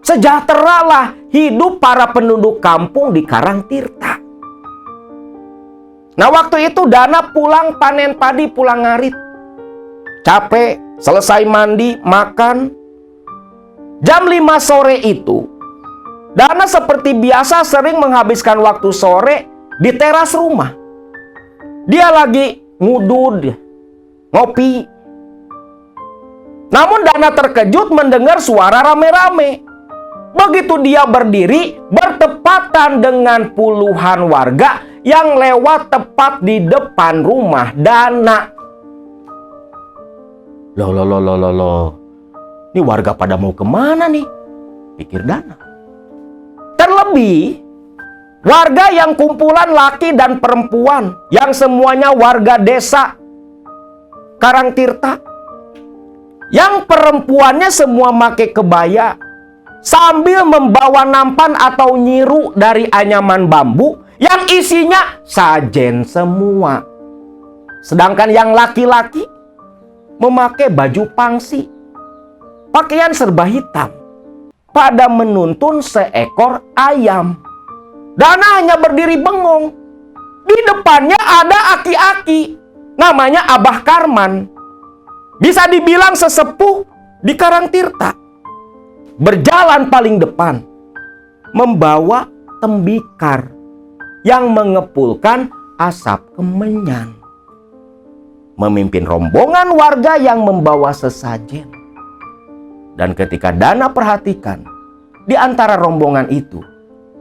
Sejahteralah hidup para penduduk kampung di Karangtirta. Nah, waktu itu Dana pulang panen padi, pulang ngarit. Capek, selesai mandi, makan. Jam 5 sore itu, Dana seperti biasa sering menghabiskan waktu sore di teras rumah. Dia lagi ngudud, ngopi. Namun Dana terkejut mendengar suara rame-rame. Begitu dia berdiri, bertepatan dengan puluhan warga yang lewat tepat di depan rumah Dana. Loh. Ini warga pada mau kemana nih? Pikir Dana. Terlebih, warga yang kumpulan laki dan perempuan, yang semuanya warga desa Karangtirta. Yang perempuannya semua pakai kebaya, sambil membawa nampan atau nyiru dari anyaman bambu yang isinya sajen semua. Sedangkan yang laki-laki memakai baju pangsi, pakaian serba hitam, pada menuntun seekor ayam. Dana hanya berdiri bengong. Di depannya ada aki-aki, namanya Abah Karman. Bisa dibilang sesepuh di Karangtirta. Berjalan paling depan, membawa tembikar yang mengepulkan asap kemenyan. Memimpin rombongan warga yang membawa sesajen. Dan ketika Dana perhatikan, di antara rombongan itu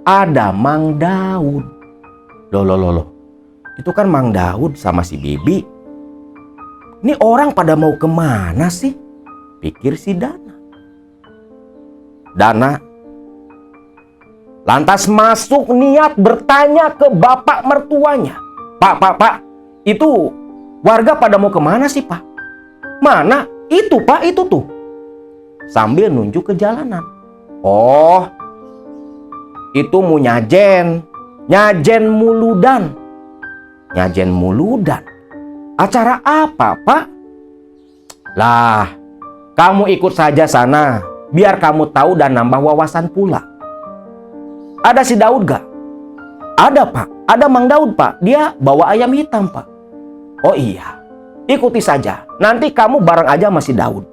ada Mang Daud. Loh. Itu kan Mang Daud sama si Bibi. Ini orang pada mau kemana sih? Pikir si Dana. Dana lantas masuk niat bertanya ke bapak mertuanya. Pak, itu warga pada mau kemana sih, Pak? Mana? Itu, Pak, itu tuh. Sambil nunjuk ke jalanan. Oh, itu mau nyajen muludan. Nyajen muludan. Acara apa, Pak? Lah, kamu ikut saja sana. Biar kamu tahu dan nambah wawasan pula. Ada si Daud gak? Ada, Pak. Ada Mang Daud, Pak. Dia bawa ayam hitam, Pak. Oh iya, ikuti saja. Nanti kamu bareng aja sama si Daud.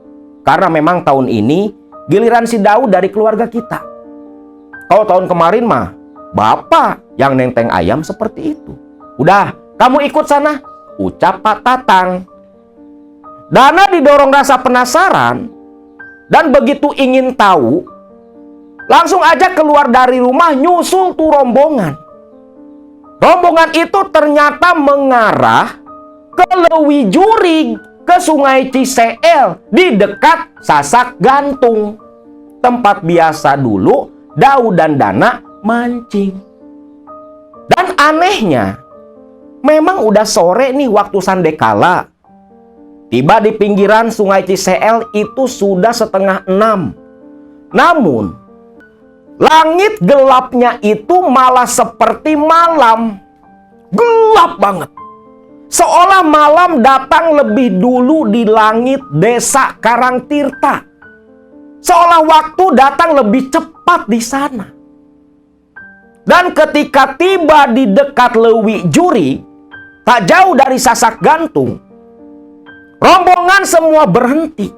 Karena memang tahun ini giliran si Daud dari keluarga kita. Kalau tahun kemarin mah bapak yang nenteng ayam seperti itu. Udah, kamu ikut sana. Ucap Pak Tatang. Dana didorong rasa penasaran. Dan begitu ingin tahu, langsung aja keluar dari rumah nyusul tuh rombongan. Rombongan itu ternyata mengarah ke Lewi Juri, ke Sungai Ciseel di dekat Sasak Gantung, tempat biasa dulu Daud dan Dana mancing. Dan anehnya, memang udah sore nih waktu sandekala. Tiba di pinggiran Sungai Ciseel itu sudah 5:30. Namun, langit gelapnya itu malah seperti malam. Gelap banget. Seolah malam datang lebih dulu di langit desa Karangtirta. Seolah waktu datang lebih cepat di sana. Dan ketika tiba di dekat Lewi Juri, tak jauh dari Sasak Gantung, rombongan semua berhenti.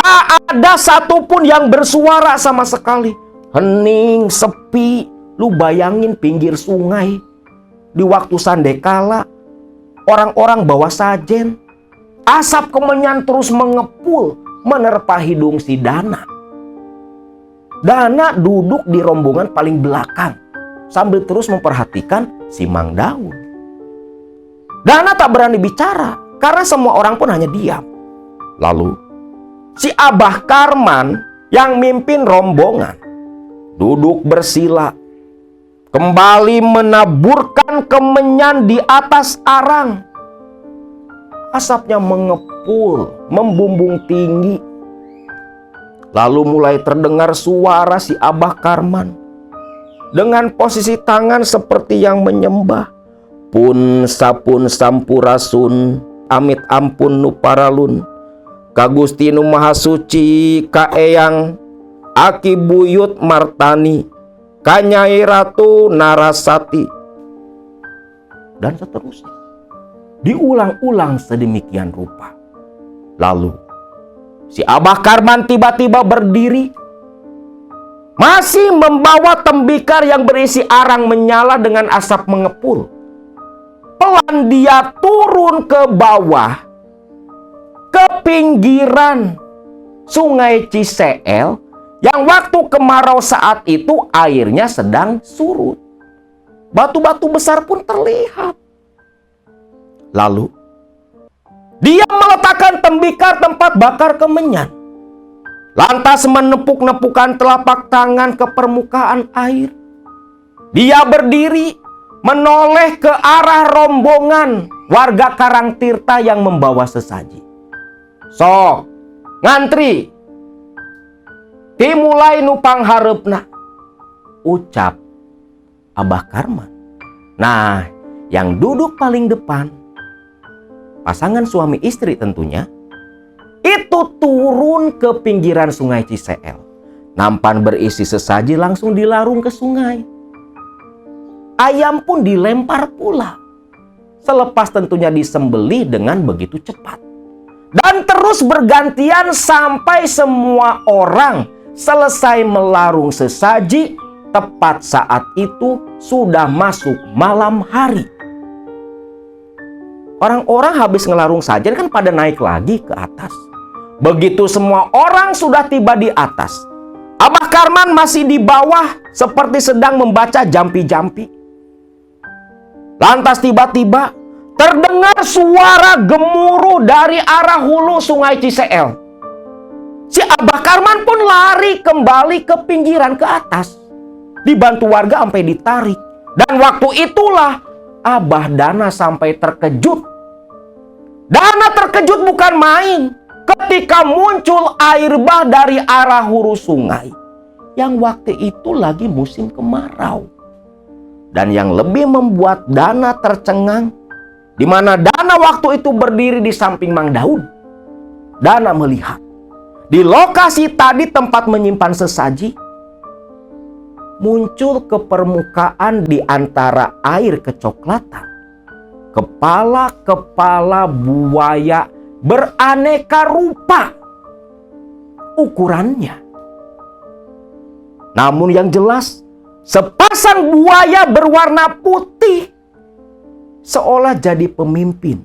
Tak ada satupun yang bersuara sama sekali. Hening, sepi. Lu bayangin pinggir sungai. Di waktu sandekala, orang-orang bawa sajen. Asap kemenyan terus mengepul menerpa hidung si Dana. Dana duduk di rombongan paling belakang sambil terus memperhatikan si Mang Daud. Dana tak berani bicara karena semua orang pun hanya diam. Lalu si Abah Karman yang mimpin rombongan duduk bersila, kembali menaburkan kemenyan di atas arang. Asapnya mengepul, membumbung tinggi. Lalu mulai terdengar suara si Abah Karman dengan posisi tangan seperti yang menyembah. Pun sapun sampurasun, amit ampun nuparalun, Kagusti Nu Maha Suci, Ka Eyang, Aki Buyut Martani, Kanyai Ratu Narasati, dan seterusnya. Diulang-ulang sedemikian rupa. Lalu si Abah Karman tiba-tiba berdiri, masih membawa tembikar yang berisi arang menyala dengan asap mengepul. Pelan dia turun ke bawah, ke pinggiran Sungai Ciseel yang waktu kemarau saat itu airnya sedang surut. Batu-batu besar pun terlihat. Lalu dia meletakkan tembikar tempat bakar kemenyan, lantas menepuk-nepukkan telapak tangan ke permukaan air. Dia berdiri menoleh ke arah rombongan warga Karangtirta yang membawa sesaji. Sok, ngantri. Dimulai nupang harepna, ucap Abah Karman. Nah, yang duduk paling depan, pasangan suami istri tentunya, itu turun ke pinggiran Sungai Ciseel. Nampan berisi sesaji langsung dilarung ke sungai. Ayam pun dilempar pula. Selepas tentunya disembelih dengan begitu cepat. Dan terus bergantian sampai semua orang selesai melarung sesaji. Tepat saat itu sudah masuk malam hari. Orang-orang habis ngelarung sajen kan pada naik lagi ke atas. Begitu semua orang sudah tiba di atas, Abah Karman masih di bawah seperti sedang membaca jampi-jampi. Lantas tiba-tiba terdengar suara gemuruh dari arah hulu Sungai Ciseel. Si Abah Karman pun lari kembali ke pinggiran ke atas. Dibantu warga sampai ditarik. Dan waktu itulah Abah Dana sampai terkejut. Dana terkejut bukan main ketika muncul air bah dari arah hulu sungai yang waktu itu lagi musim kemarau. Dan yang lebih membuat Dana tercengang, di mana Dana waktu itu berdiri di samping Mang Daud. Dana melihat di lokasi tadi tempat menyimpan sesaji, muncul ke permukaan di antara air kecoklatan kepala-kepala buaya beraneka rupa ukurannya. Namun yang jelas, sepasang buaya berwarna putih seolah jadi pemimpin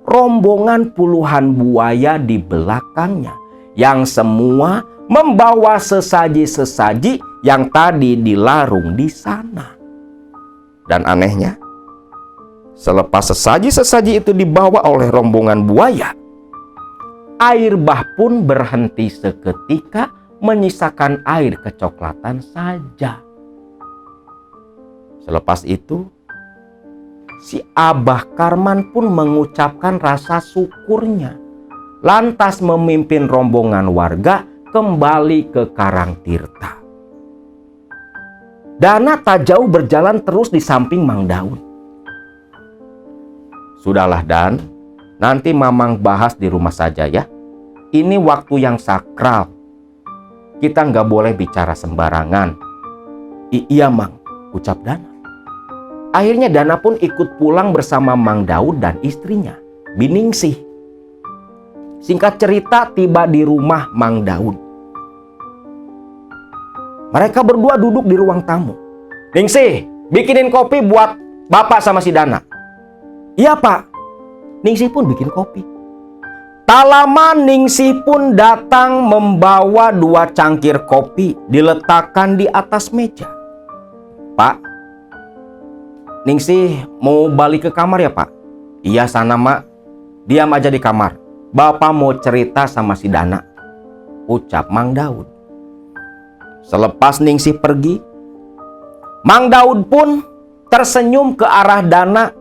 rombongan puluhan buaya di belakangnya yang semua membawa sesaji-sesaji yang tadi dilarung di sana. Dan anehnya, Selepas sesaji-sesaji itu dibawa oleh rombongan buaya, air bah pun berhenti seketika, menyisakan air kecoklatan saja. Selepas itu, si Abah Karman pun mengucapkan rasa syukurnya, lantas memimpin rombongan warga kembali ke Karangtirta. Dana tak jauh berjalan terus di samping Mang Daud. Sudahlah Dan, nanti Mamang bahas di rumah saja ya. Ini waktu yang sakral. Kita nggak boleh bicara sembarangan. Iya Mang, ucap Dana. Akhirnya Dana pun ikut pulang bersama Mang Daud dan istrinya, Biningsih. Singkat cerita, tiba di rumah Mang Daud. Mereka berdua duduk di ruang tamu. Ningsih, bikinin kopi buat Bapak sama si Dana. Iya Pak. Ningsih pun bikin kopi. Tak lama Ningsih pun datang membawa 2 cangkir kopi, diletakkan di atas meja. Pak, Ningsih mau balik ke kamar ya Pak? Iya sana Mak, diam aja di kamar. Bapak mau cerita sama si Dana, ucap Mang Daud. Selepas Ningsih pergi, Mang Daud pun tersenyum ke arah Dana.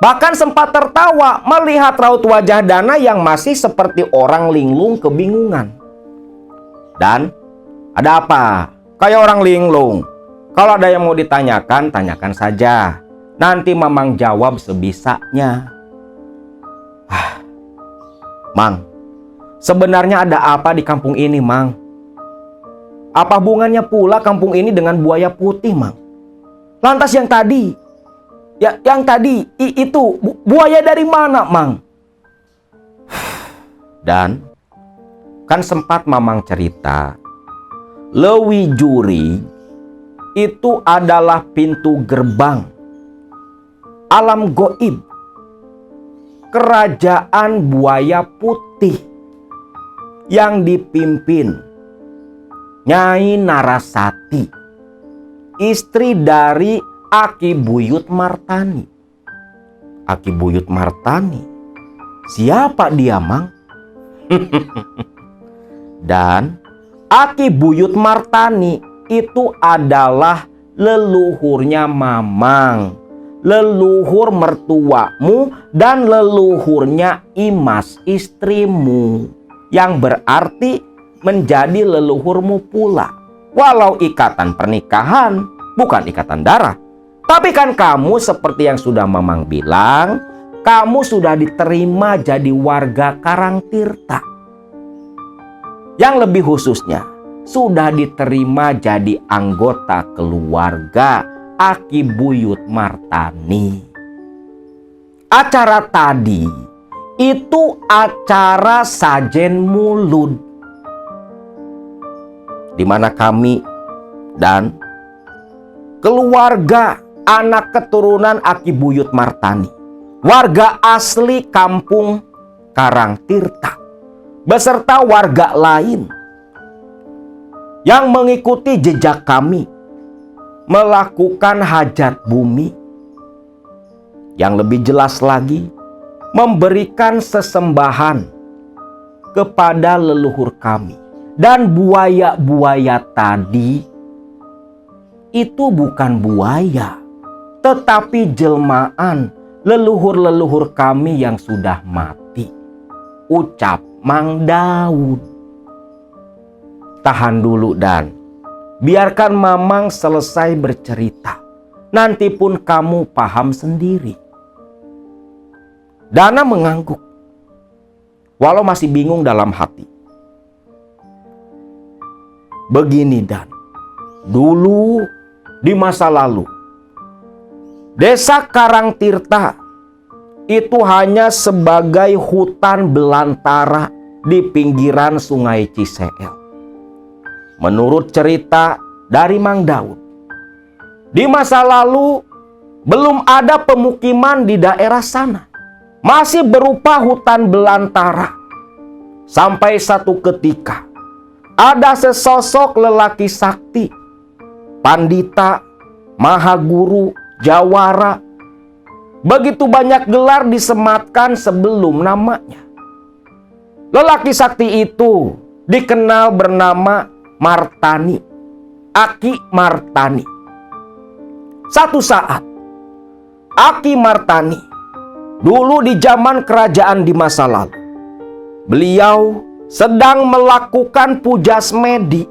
Bahkan sempat tertawa melihat raut wajah Dana yang masih seperti orang linglung kebingungan. Dan, ada apa? Kayak orang linglung. Kalau ada yang mau ditanyakan, tanyakan saja. Nanti Mamang jawab sebisanya. Mang, sebenarnya ada apa di kampung ini, Mang? Apa hubungannya pula kampung ini dengan buaya putih, Mang? Lantas yang tadi, itu buaya dari mana, Mang? Dan kan sempat Mamang cerita, Lewi Juri itu adalah pintu gerbang alam goib kerajaan buaya putih yang dipimpin Nyai Narasati, istri dari Aki Buyut Martani. Aki Buyut Martani, siapa dia, Mang? Dan Aki Buyut Martani itu adalah leluhurnya Mamang, leluhur mertuamu dan leluhurnya Imas istrimu, yang berarti menjadi leluhurmu pula. Walau ikatan pernikahan bukan ikatan darah, tapi kan kamu seperti yang sudah Mamang bilang, kamu sudah diterima jadi warga Karangtirta. Yang lebih khususnya, sudah diterima jadi anggota keluarga Aki Buyut Martani. Acara tadi itu acara sajen mulud, di mana kami dan keluarga anak keturunan Aki Buyut Martani, warga asli kampung Karangtirta, beserta warga lain yang mengikuti jejak kami melakukan hajat bumi. Yang lebih jelas lagi, memberikan sesembahan kepada leluhur kami. Dan buaya-buaya tadi itu bukan buaya, tetapi jelmaan leluhur-leluhur kami yang sudah mati, ucap Mang Daud. Tahan dulu Dan, biarkan Mamang selesai bercerita. Nanti pun kamu paham sendiri. Dana mengangguk, walau masih bingung dalam hati. Begini Dan, dulu di masa lalu, desa Karangtirta itu hanya sebagai hutan belantara di pinggiran Sungai Ciseel. Menurut cerita dari Mang Daud, di masa lalu belum ada pemukiman di daerah sana. Masih berupa hutan belantara. Sampai satu ketika, ada sesosok lelaki sakti, pandita, mahaguru, jawara, begitu banyak gelar disematkan sebelum namanya. Lelaki sakti itu dikenal bernama Martani, Aki Martani. Satu saat, Aki Martani, dulu di zaman kerajaan di masa lalu, beliau sedang melakukan puja semedi,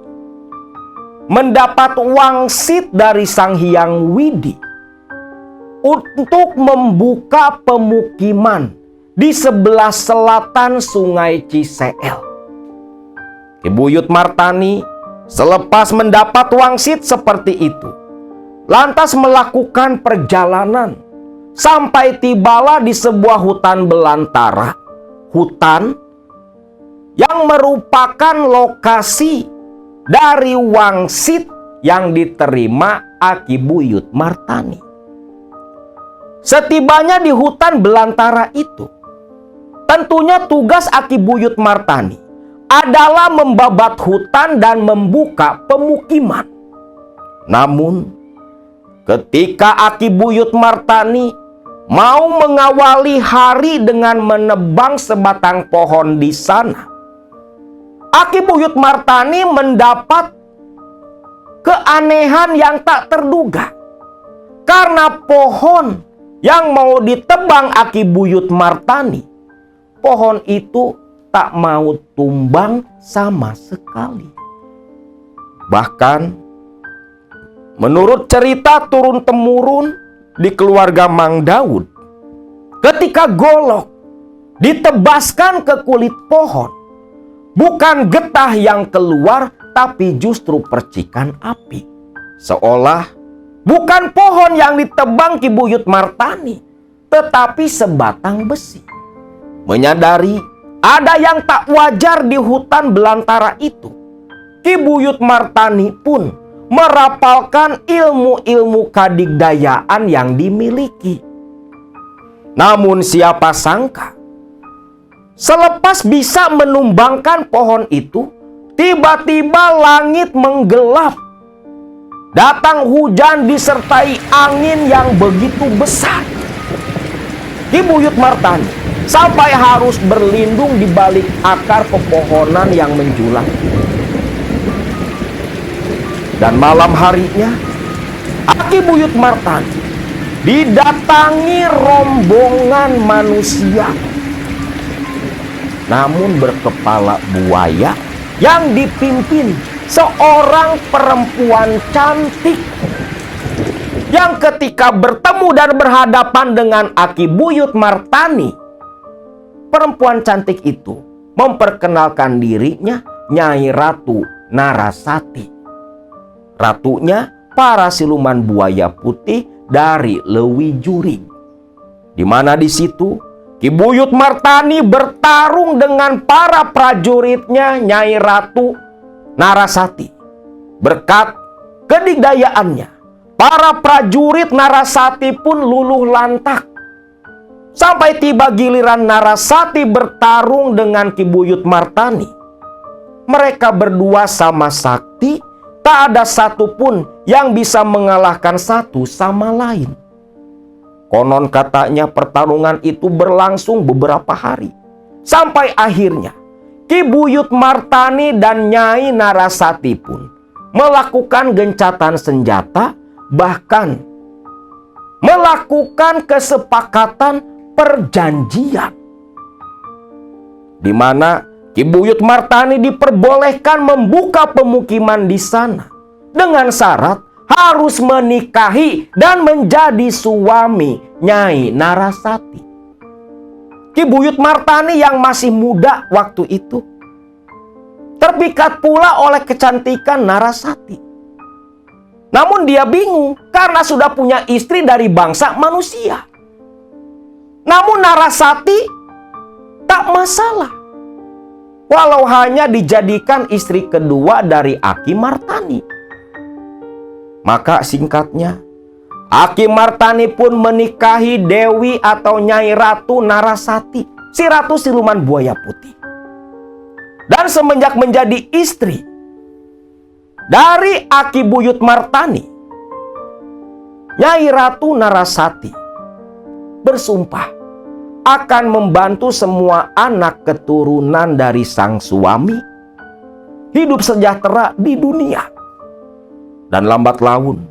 mendapat wangsit dari Sang Hyang Widi untuk membuka pemukiman di sebelah selatan Sungai Ciseel. Ki Buyut Martani selepas mendapat wangsit seperti itu, lantas melakukan perjalanan sampai tibalah di sebuah hutan belantara. Hutan yang merupakan lokasi dari wangsit yang diterima Aki Buyut Martani. Setibanya di hutan belantara itu, tentunya tugas Aki Buyut Martani adalah membabat hutan dan membuka pemukiman. Namun, ketika Aki Buyut Martani mau mengawali hari dengan menebang sebatang pohon di sana, Aki Buyut Martani mendapat keanehan yang tak terduga. Karena pohon yang mau ditebang Aki Buyut Martani, pohon itu tak mau tumbang sama sekali. Bahkan menurut cerita turun-temurun di keluarga Mang Daud, ketika golok ditebaskan ke kulit pohon, bukan getah yang keluar, tapi justru percikan api. Seolah bukan pohon yang ditebang Ki Buyut Martani, tetapi sebatang besi. Menyadari ada yang tak wajar di hutan belantara itu, Ki Buyut Martani pun merapalkan ilmu-ilmu kadigdayaan yang dimiliki. Namun siapa sangka, selepas bisa menumbangkan pohon itu, tiba-tiba langit menggelap. Datang hujan disertai angin yang begitu besar. Ki Buyut Martani sampai harus berlindung di balik akar pepohonan yang menjulang. Dan malam harinya, Aki Buyut Martani didatangi rombongan manusia, namun berkepala buaya yang dipimpin seorang perempuan cantik, yang ketika bertemu dan berhadapan dengan Aki Buyut Martani, perempuan cantik itu memperkenalkan dirinya Nyai Ratu Narasati, ratunya para siluman buaya putih dari Lewi Juring. Di mana di situ Ki Buyut Martani bertarung dengan para prajuritnya Nyai Ratu Narasati. Berkat kedigdayaannya, para prajurit Narasati pun luluh lantak. Sampai tiba giliran Narasati bertarung dengan Ki Buyut Martani. Mereka berdua sama sakti, tak ada satupun yang bisa mengalahkan satu sama lain. Konon katanya pertarungan itu berlangsung beberapa hari. Sampai akhirnya Ki Buyut Martani dan Nyai Narasati pun melakukan gencatan senjata, bahkan melakukan kesepakatan perjanjian, di mana Ki Buyut Martani diperbolehkan membuka pemukiman di sana dengan syarat harus menikahi dan menjadi suami Nyai Narasati. Ki Buyut Martani yang masih muda waktu itu terpikat pula oleh kecantikan Narasati. Namun dia bingung karena sudah punya istri dari bangsa manusia. Namun Narasati tak masalah, walau hanya dijadikan istri kedua dari Aki Martani. Maka singkatnya, Aki Martani pun menikahi Dewi atau Nyai Ratu Narasati, si Ratu Siluman Buaya Putih. Dan semenjak menjadi istri dari Aki Buyut Martani, Nyai Ratu Narasati bersumpah akan membantu semua anak keturunan dari sang suami hidup sejahtera di dunia. Dan lambat laun,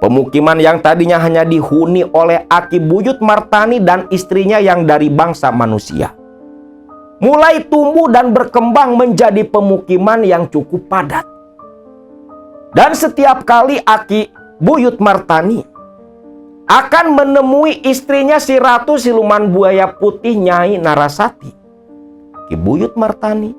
pemukiman yang tadinya hanya dihuni oleh Aki Buyut Martani dan istrinya yang dari bangsa manusia mulai tumbuh dan berkembang menjadi pemukiman yang cukup padat. Dan setiap kali Aki Buyut Martani akan menemui istrinya si Ratu Siluman Buaya Putih Nyai Narasati, Ki Buyut Martani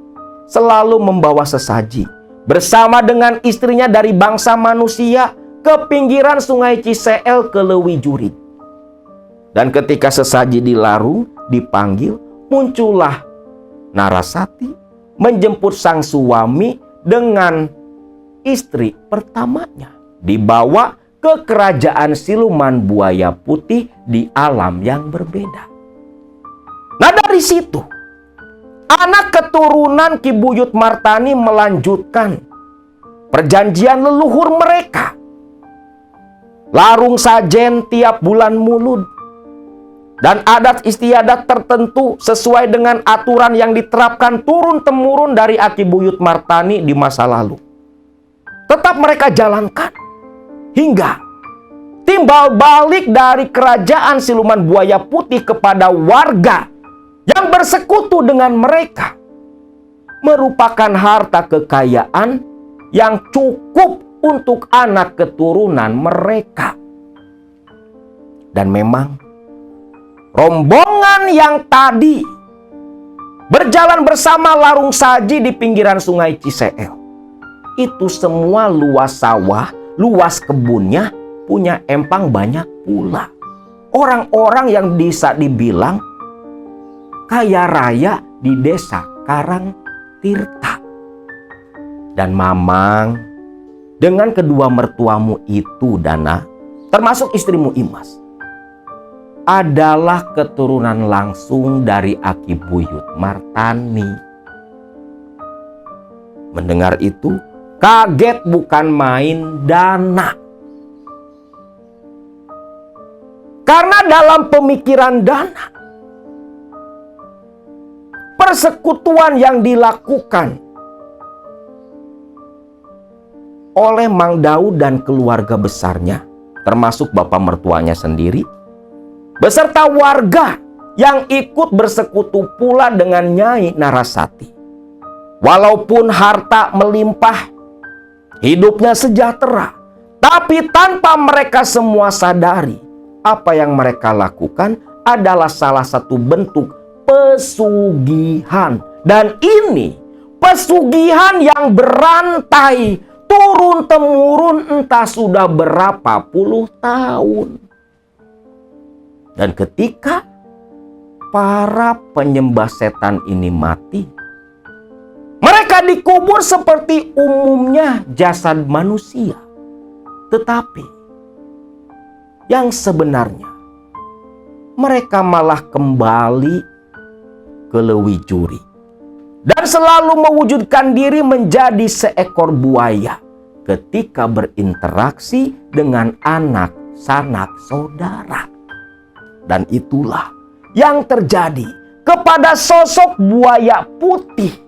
selalu membawa sesaji bersama dengan istrinya dari bangsa manusia ke pinggiran Sungai Ciseel ke Lewi Juri. Dan ketika sesaji dilarung, dipanggil, muncullah Narasati menjemput sang suami dengan istri pertamanya, dibawa ke kerajaan Siluman Buaya Putih di alam yang berbeda. Nah, dari situ anak keturunan Ki Buyut Martani melanjutkan perjanjian leluhur mereka. Larung sajen tiap bulan mulud dan adat istiadat tertentu sesuai dengan aturan yang diterapkan turun-temurun dari Aki Buyut Martani di masa lalu tetap mereka jalankan hingga timbal balik dari kerajaan Siluman Buaya Putih kepada warga yang bersekutu dengan mereka merupakan harta kekayaan yang cukup untuk anak keturunan mereka. Dan memang rombongan yang tadi berjalan bersama larung saji di pinggiran Sungai Ciseel itu semua luas sawah, luas kebunnya, punya empang banyak pula. Orang-orang yang bisa dibilang kaya raya di desa Karangtirta. Dan Mamang dengan kedua mertuamu itu, Dana, termasuk istrimu Imas, adalah keturunan langsung dari Aki Buyut Martani. Mendengar itu, kaget bukan main Dana. Karena dalam pemikiran Dana, persekutuan yang dilakukan oleh Mang Daud dan keluarga besarnya, termasuk bapak mertuanya sendiri, beserta warga yang ikut bersekutu pula dengan Nyai Narasati. Walaupun harta melimpah, hidupnya sejahtera, tapi tanpa mereka semua sadari, apa yang mereka lakukan adalah salah satu bentuk pesugihan. Dan ini pesugihan yang berantai turun-temurun entah sudah berapa puluh tahun. Dan ketika para penyembah setan ini mati, mereka dikubur seperti umumnya jasad manusia. Tetapi yang sebenarnya mereka malah kembali ke Lewi Juri dan selalu mewujudkan diri menjadi seekor buaya ketika berinteraksi dengan anak sanak saudara. Dan itulah yang terjadi kepada sosok buaya putih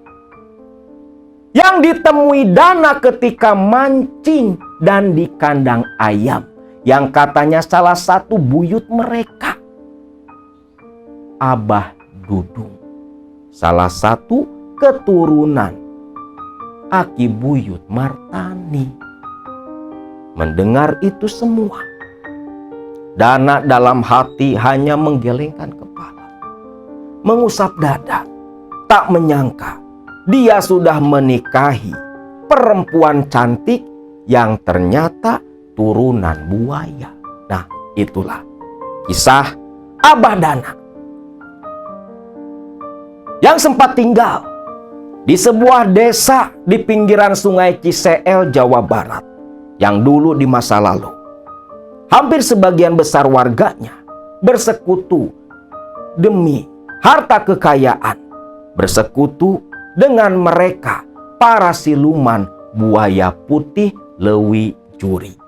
yang ditemui Dana ketika mancing dan di kandang ayam, yang katanya salah satu buyut mereka, Abah Dudung, salah satu keturunan Aki Buyut Martani. Mendengar itu semua, Dana dalam hati hanya menggelengkan kepala, mengusap dada, tak menyangka dia sudah menikahi perempuan cantik yang ternyata turunan buaya. Nah, itulah kisah Abah Dana yang sempat tinggal di sebuah desa di pinggiran Sungai Ciseel, Jawa Barat, yang dulu di masa lalu hampir sebagian besar warganya bersekutu demi harta kekayaan, bersekutu dengan mereka para siluman buaya putih Lewi Juri.